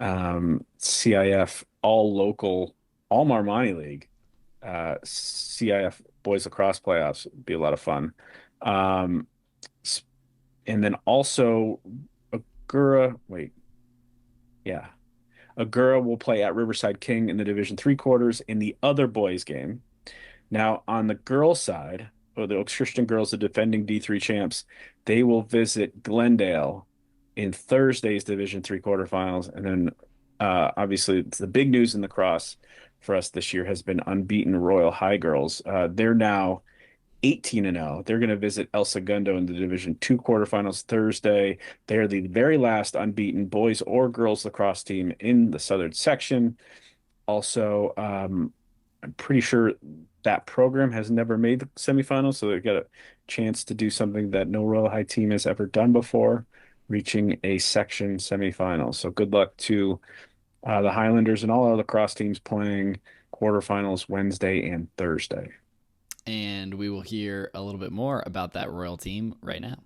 CIF all local, all Armani League, CIF boys lacrosse playoffs would be a lot of fun. And then also Agoura will play at Riverside King in the Division III quarters in the other boys game. Now on the girls side, the Oaks Christian girls, the defending D3 champs, they will visit Glendale in Thursday's Division III quarterfinals. And then obviously it's the big news in the cross for us this year has been unbeaten Royal High girls. They're now 18-0. They're going to visit El Segundo in the Division II quarterfinals Thursday. They're the very last unbeaten boys or girls lacrosse team in the Southern section. Also, I'm pretty sure that program has never made the semifinals, so they've got a chance to do something that no Royal High team has ever done before, reaching a section semifinal. So good luck to the Highlanders and all our lacrosse teams playing quarterfinals Wednesday and Thursday. And we will hear a little bit more about that Royal team right now.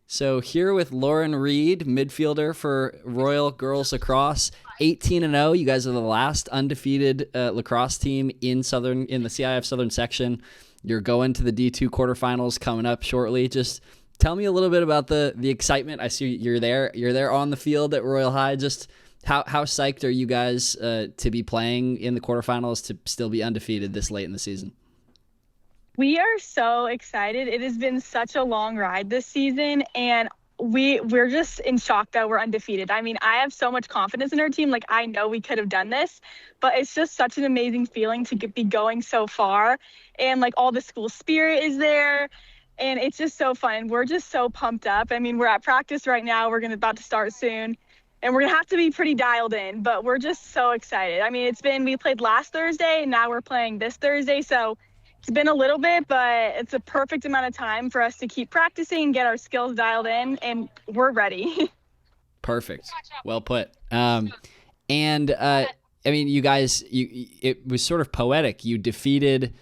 So here with Lauren Reed, midfielder for Royal Girls Lacrosse, 18-0. You guys are the last undefeated lacrosse team in the CIF-Southern section. You're going to the D2 quarterfinals coming up shortly. Just tell me a little bit about the excitement. I see you're there. You're there on the field at Royal High. Just how psyched are you guys to be playing in the quarterfinals, to still be undefeated this late in the season? We are so excited. It has been such a long ride this season, and we're just in shock that we're undefeated. I mean, I have so much confidence in our team. Like, I know we could have done this, but it's just such an amazing feeling to be going so far. And, like, all the school spirit is there. And it's just so fun. We're just so pumped up. I mean, we're at practice right now. We're about to start soon. And we're going to have to be pretty dialed in. But we're just so excited. I mean, we played last Thursday, and now we're playing this Thursday. So it's been a little bit, but it's a perfect amount of time for us to keep practicing and get our skills dialed in. And we're ready. Perfect. Well put. I mean, you guys, it was sort of poetic. You defeated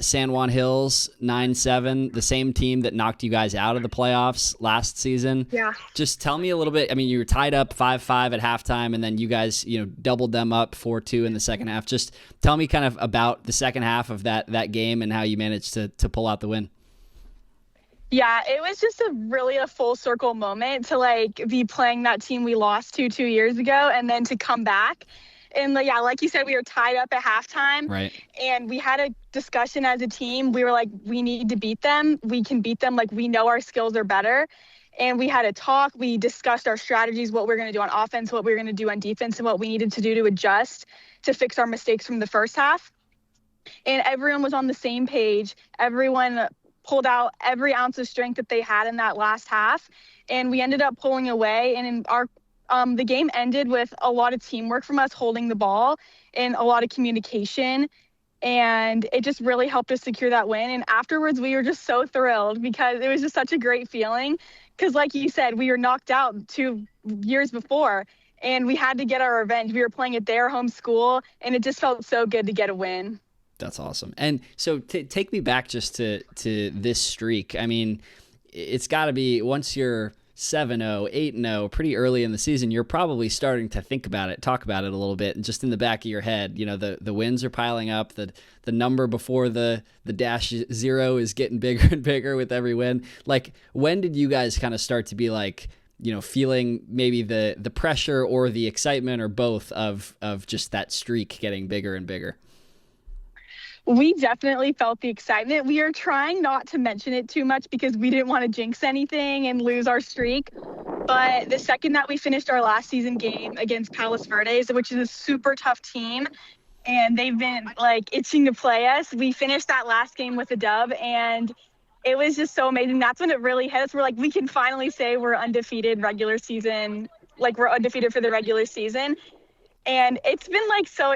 San Juan Hills 9-7, the same team that knocked you guys out of the playoffs last season. Yeah. Just tell me a little bit. I mean, you were tied up 5-5 at halftime, and then you guys, doubled them up 4-2 in the second half. Just tell me kind of about the second half of that game and how you managed to pull out the win. Yeah, it was just a full circle moment to be playing that team we lost to 2 years ago, and then to come back. And like you said, we were tied up at halftime. Right. And we had a discussion as a team. We were like, we need to beat them. We can beat them. We know our skills are better. And we had a talk. We discussed our strategies, what we're going to do on offense, what we're going to do on defense, and what we needed to do to adjust to fix our mistakes from the first half. And everyone was on the same page. Everyone pulled out every ounce of strength that they had in that last half. And we ended up pulling away. And in the game ended with a lot of teamwork from us holding the ball and a lot of communication. And it just really helped us secure that win. And afterwards, we were just so thrilled because it was just such a great feeling. Because like you said, we were knocked out 2 years before and we had to get our revenge. We were playing at their home school and it just felt so good to get a win. That's awesome. And so take me back just to this streak. I mean, it's got to be once you're 7-0, 8-0, pretty early in the season, you're probably starting to think about it, talk about it a little bit, and just in the back of your head, the wins are piling up, the number before the -0 is getting bigger and bigger with every win. When did you guys kind of start to be feeling maybe the pressure or the excitement or both of just that streak getting bigger and bigger? We definitely felt the excitement. We are trying not to mention it too much because we didn't want to jinx anything and lose our streak. But the second that we finished our last season game against Palos Verdes, which is a super tough team, and they've been itching to play us, we finished that last game with a dub, and it was just so amazing. That's when it really hit us. We're we can finally say we're undefeated regular season, we're undefeated for the regular season. And it's been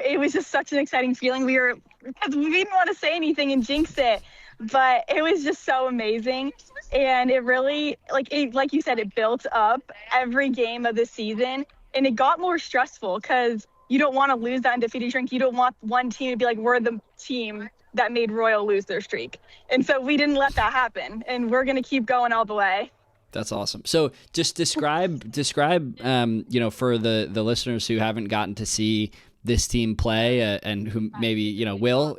it was just such an exciting feeling. Because we didn't want to say anything and jinx it, but it was just so amazing. And it really, like you said, it built up every game of the season, and it got more stressful because you don't want to lose that undefeated streak. You don't want one team to be we're the team that made Royal lose their streak. And so we didn't let that happen, and we're going to keep going all the way. That's awesome. So just describe, for the listeners who haven't gotten to see this team play and who maybe, will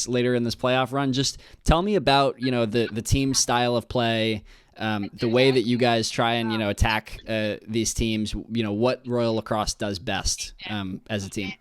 later in this playoff run, just tell me about, the team style of play, the way that you guys try and, attack these teams, what Royal Lacrosse does best as a team.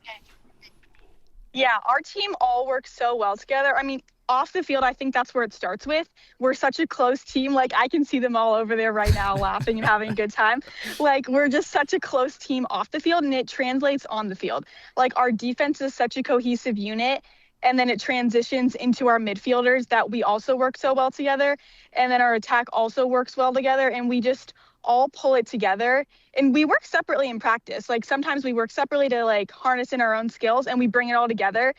Yeah, our team all works so well together. I mean, off the field, I think that's where it starts with. We're such a close team. I can see them all over there right now laughing and having a good time. We're just such a close team off the field, and it translates on the field. Our defense is such a cohesive unit, and then it transitions into our midfielders that we also work so well together, and then our attack also works well together, and we just all pull it together. And we work separately in practice. Sometimes we work separately to harness in our own skills, and we bring it all together.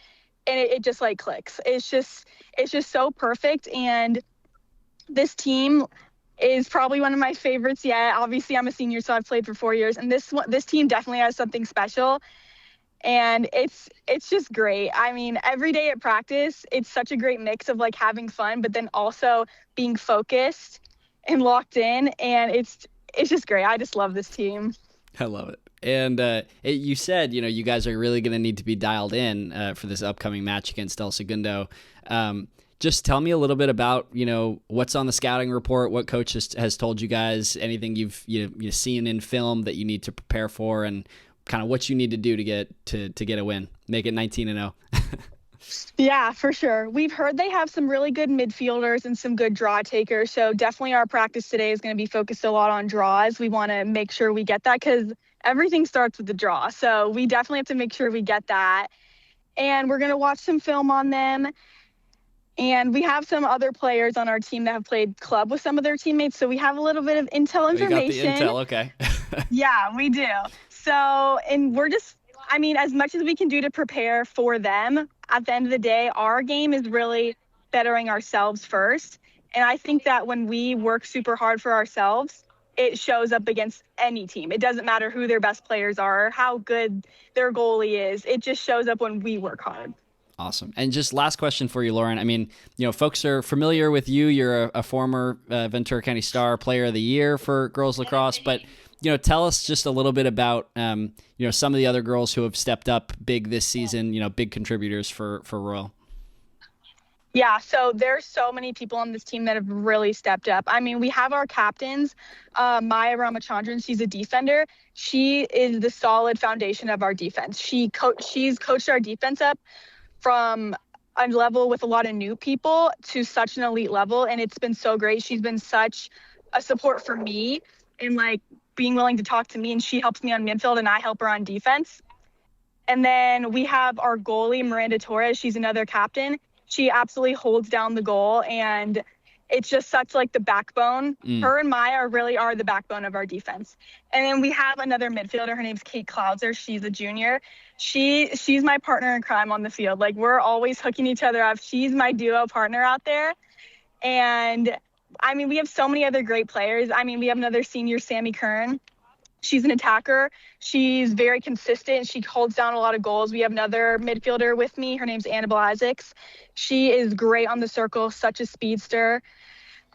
And it just clicks. It's just so perfect. And this team is probably one of my favorites yet. Obviously, I'm a senior, so I've played for 4 years. And this team definitely has something special. And it's just great. I mean, every day at practice, it's such a great mix of having fun, but then also being focused and locked in. And it's just great. I just love this team. I love it. And you said, you guys are really going to need to be dialed in for this upcoming match against El Segundo. Just tell me a little bit about, what's on the scouting report, what coach has told you guys, anything you've seen in film that you need to prepare for, and kind of what you need to do to get a win, make it 19-0. Yeah, for sure. We've heard they have some really good midfielders and some good draw takers. So definitely our practice today is going to be focused a lot on draws. We want to make sure we get that because everything starts with the draw. So we definitely have to make sure we get that. And we're going to watch some film on them. And we have some other players on our team that have played club with some of their teammates. So we have a little bit of intel You got the information. intel, okay. Yeah, we do. So, and we're just, I mean, as much as we can do to prepare for them, at the end of the day, our game is really bettering ourselves first. And I think that when we work super hard for ourselves, it shows up against any team. It doesn't matter who their best players are, how good their goalie is. It just shows up when we work hard. Awesome. And just last question for you, Lauren. I mean, folks are familiar with you. You're a former Ventura County Star Player of the Year for girls lacrosse, but tell us just a little bit about some of the other girls who have stepped up big this season. Big contributors for Royal. Yeah, so there's so many people on this team that have really stepped up. I mean, we have our captains, Maya Ramachandran. She's a defender. She is the solid foundation of our defense. She's coached our defense up from a level with a lot of new people to such an elite level, and it's been so great. She's been such a support for me and being willing to talk to me, and she helps me on midfield and I help her on defense. And then we have our goalie, Miranda Torres. She's another captain. She absolutely holds down the goal, and it's just such the backbone. Her and Maya really are the backbone of our defense. And then we have another midfielder. Her name's Kate Cloudser. She's a junior. She's my partner in crime on the field. We're always hooking each other up. She's my duo partner out there. And I mean, we have so many other great players. I mean, we have another senior, Sammy Kern. She's an attacker. She's very consistent. She holds down a lot of goals. We have another midfielder with me. Her name's Annabelle Isaacs. She is great on the circle, such a speedster.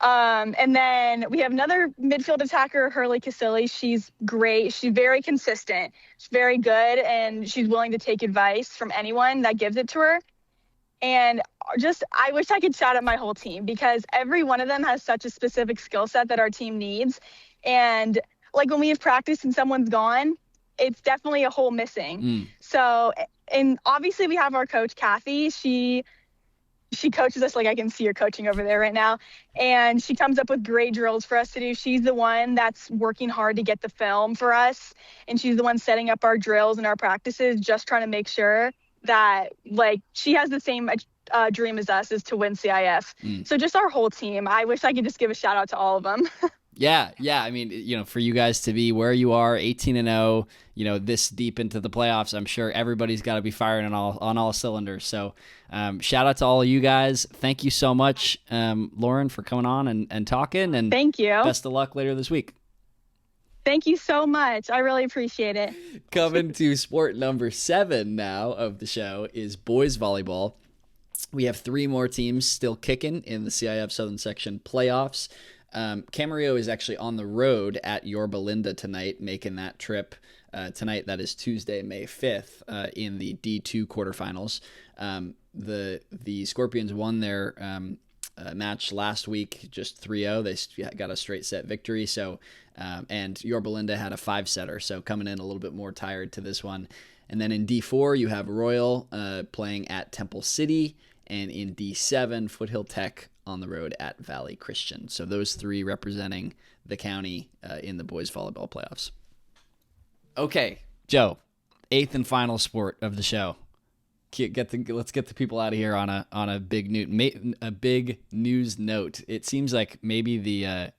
And then we have another midfield attacker, Hurley Casilli. She's great. She's very consistent. She's very good, and she's willing to take advice from anyone that gives it to her. And I wish I could shout out my whole team, because every one of them has such a specific skill set that our team needs. And when we have practice and someone's gone, it's definitely a hole missing. So, and obviously we have our coach, Kathy. She coaches us. I can see her coaching over there right now. And she comes up with great drills for us to do. She's the one that's working hard to get the film for us. And she's the one setting up our drills and our practices, just trying to make sure that she has the same dream as us, is to win CIF. So just our whole team. I wish I could just give a shout out to all of them. Yeah. I mean, for you guys to be where you are, 18-0, this deep into the playoffs, I'm sure everybody's got to be firing on all cylinders. So, shout out to all of you guys. Thank you so much, Lauren, for coming on and talking. And thank you. Best of luck later this week. Thank you so much. I really appreciate it. Coming to sport number 7 now of the show is boys volleyball. We have 3 more teams still kicking in the CIF-Southern section playoffs. Camarillo is actually on the road at Yorba Linda tonight, making that trip tonight. That is Tuesday, May 5th, in the D2 quarterfinals. The Scorpions won their match last week, just 3-0. They got a straight set victory. So, and Yorba Linda had a 5-setter, so coming in a little bit more tired to this one. And then in D4, you have Royal playing at Temple City, and in D7, Foothill Tech on the road at Valley Christian. So those 3 representing the county in the boys volleyball playoffs. Okay, Joe, 8th and final sport of the show. Let's get the people out of here on a big news note. It seems like maybe the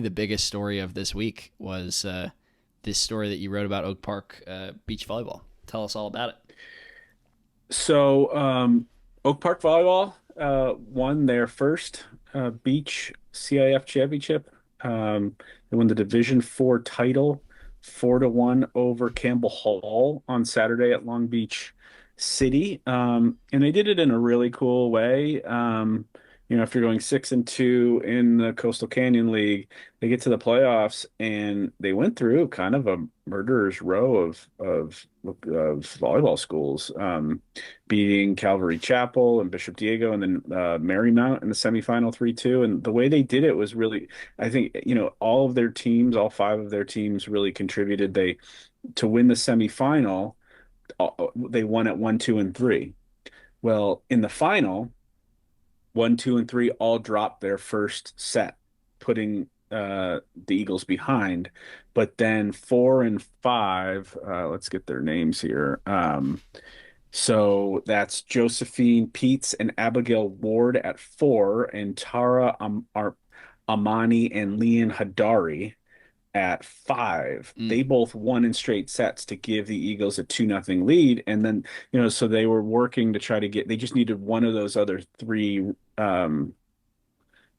biggest story of this week was this story that you wrote about Oak Park beach volleyball. Tell us all about it. So Oak Park Volleyball won their first beach CIF championship. They won the Division 4 title 4-1 over Campbell Hall on Saturday at Long Beach City. And they did it in a really cool way. If you're going 6-2 in the Coastal Canyon League, they get to the playoffs, and they went through kind of a murderer's row of volleyball schools, beating Calvary Chapel and Bishop Diego, and then Marymount in the semifinal 3-2. And the way they did it was really, I think, all of their teams, all 5 of their teams really contributed. To win the semifinal, they won at 1, 2, and 3. Well, in the final, 1, 2, and 3 all dropped their first set, putting the Eagles behind. But then 4 and 5, let's get their names here. So that's Josephine Peets and Abigail Ward at 4, and Tara Amani and Leon Hadari at 5. They both won in straight sets to give the Eagles a 2-0 lead. And then, so they were working to try to they just needed one of those other 3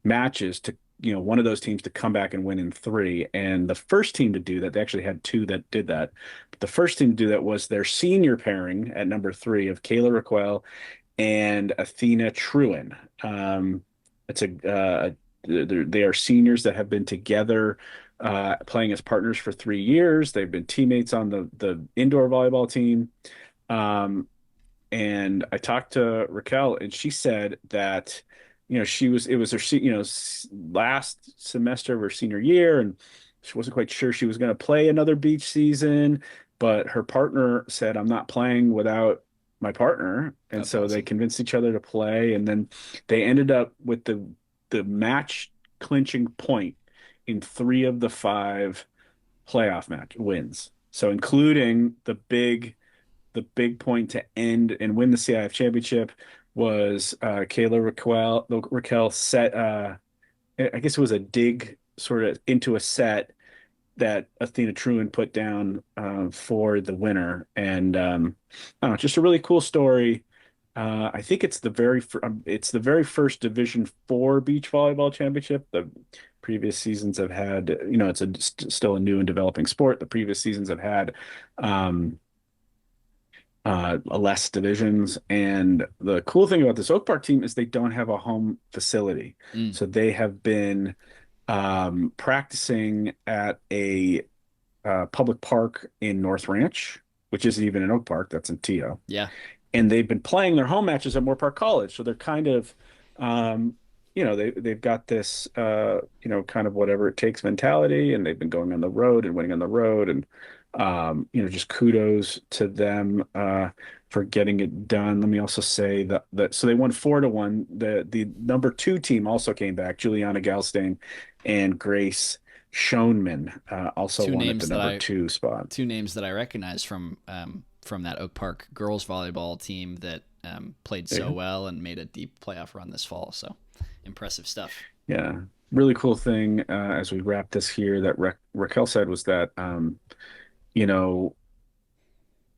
matches to, one of those teams to come back and win in 3. And the first team to do that, they actually had 2 that did that. But the first team to do that was their senior pairing at number 3 of Kayla Raquel and Athena Truen. They are seniors that have been together, playing as partners for 3 years. They've been teammates on the indoor volleyball team. And I talked to Raquel, and she said that, it was her, last semester of her senior year, and she wasn't quite sure she was going to play another beach season, but her partner said, "I'm not playing without my partner." And That's so awesome. they convinced each other to play, and then they ended up with the match clinching point in 3 of the 5 playoff match wins. So including the big point to end and win the CIF championship was Kayla Raquel set, I guess it was a dig sort of into a set that Athena Truen put down for the winner. And I don't know, just a really cool story. I think it's the very first Division 4 beach volleyball championship. The previous seasons have had, it's still a new and developing sport. The previous seasons have had less divisions. And the cool thing about this Oak Park team is they don't have a home facility. So they have been practicing at a public park in North Ranch, which isn't even in Oak Park. That's in Tio. Yeah. And they've been playing their home matches at Moore Park College. So they're kind of, they've got this, kind of whatever it takes mentality, and they've been going on the road and winning on the road. And, just kudos to them for getting it done. Let me also say that so they won 4-1. The number 2 team also came back. Juliana Galstein and Grace Schoenman also won at the number 2 spot. 2 names that I recognize from that Oak Park girls volleyball team that played so well and made a deep playoff run this fall. So impressive stuff. Yeah. Really cool thing as we wrap this here that Raquel said was that,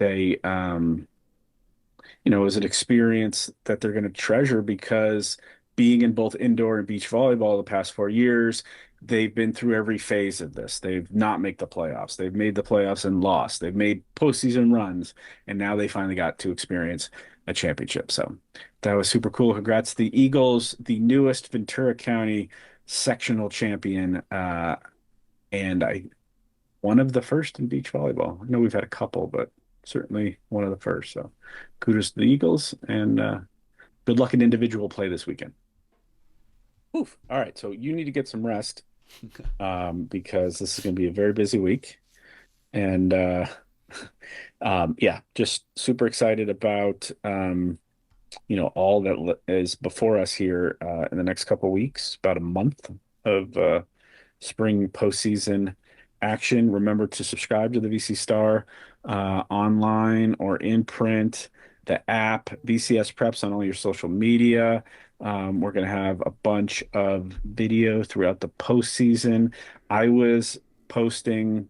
they, it was an experience that they're going to treasure because being in both indoor and beach volleyball the past 4 years, they've been through every phase of this. They've not made the playoffs. They've made the playoffs and lost. They've made postseason runs, and now they finally got to experience a championship. So that was super cool. Congrats to the Eagles, the newest Ventura County sectional champion, and one of the first in beach volleyball. I know we've had a couple, but certainly one of the first. So kudos to the Eagles, and good luck in individual play this weekend. Oof. All right, so you need to get some rest because this is going to be a very busy week. And just super excited about all that is before us here in the next couple of weeks, about a month of spring postseason action. Remember to subscribe to the VC Star online or in print, the app, VCS Preps on all your social media. We're going to have a bunch of video throughout the postseason. I was posting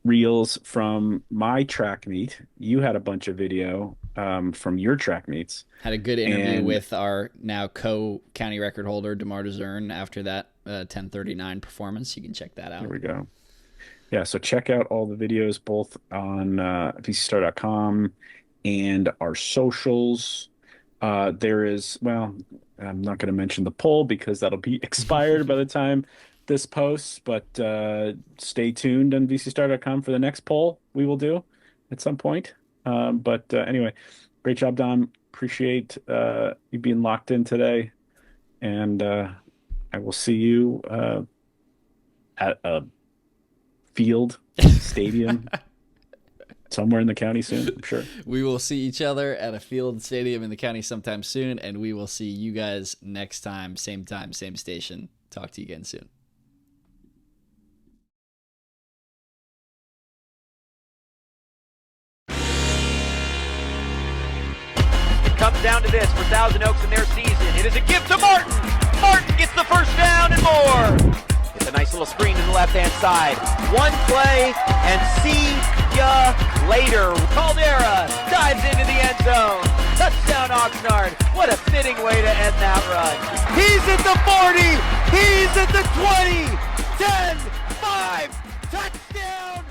reels from my track meet. You had a bunch of video from your track meets. Had a good interview with our now co-county record holder, DeMar DeZern, after that 10:39 performance. You can check that out. There we go. Yeah, so check out all the videos both on vcstar.com and our socials. There is, I'm not going to mention the poll because that'll be expired by the time this posts, but stay tuned on vcstar.com for the next poll we will do at some point. Anyway, great job, Dom. Appreciate you being locked in today. And I will see you at a field, stadium, somewhere in the county soon, I'm sure. We will see each other at a field stadium in the county sometime soon, and we will see you guys next time, same station. Talk to you again soon. comes down to this for Thousand Oaks in their season. It is a gift to Martin. Martin gets the first down and more. It's a nice little screen to the left-hand side. One play and see ya later. Caldera dives into the end zone. Touchdown Oxnard. What a fitting way to end that run. He's at the 40. He's at the 20. 10, 5, touchdown.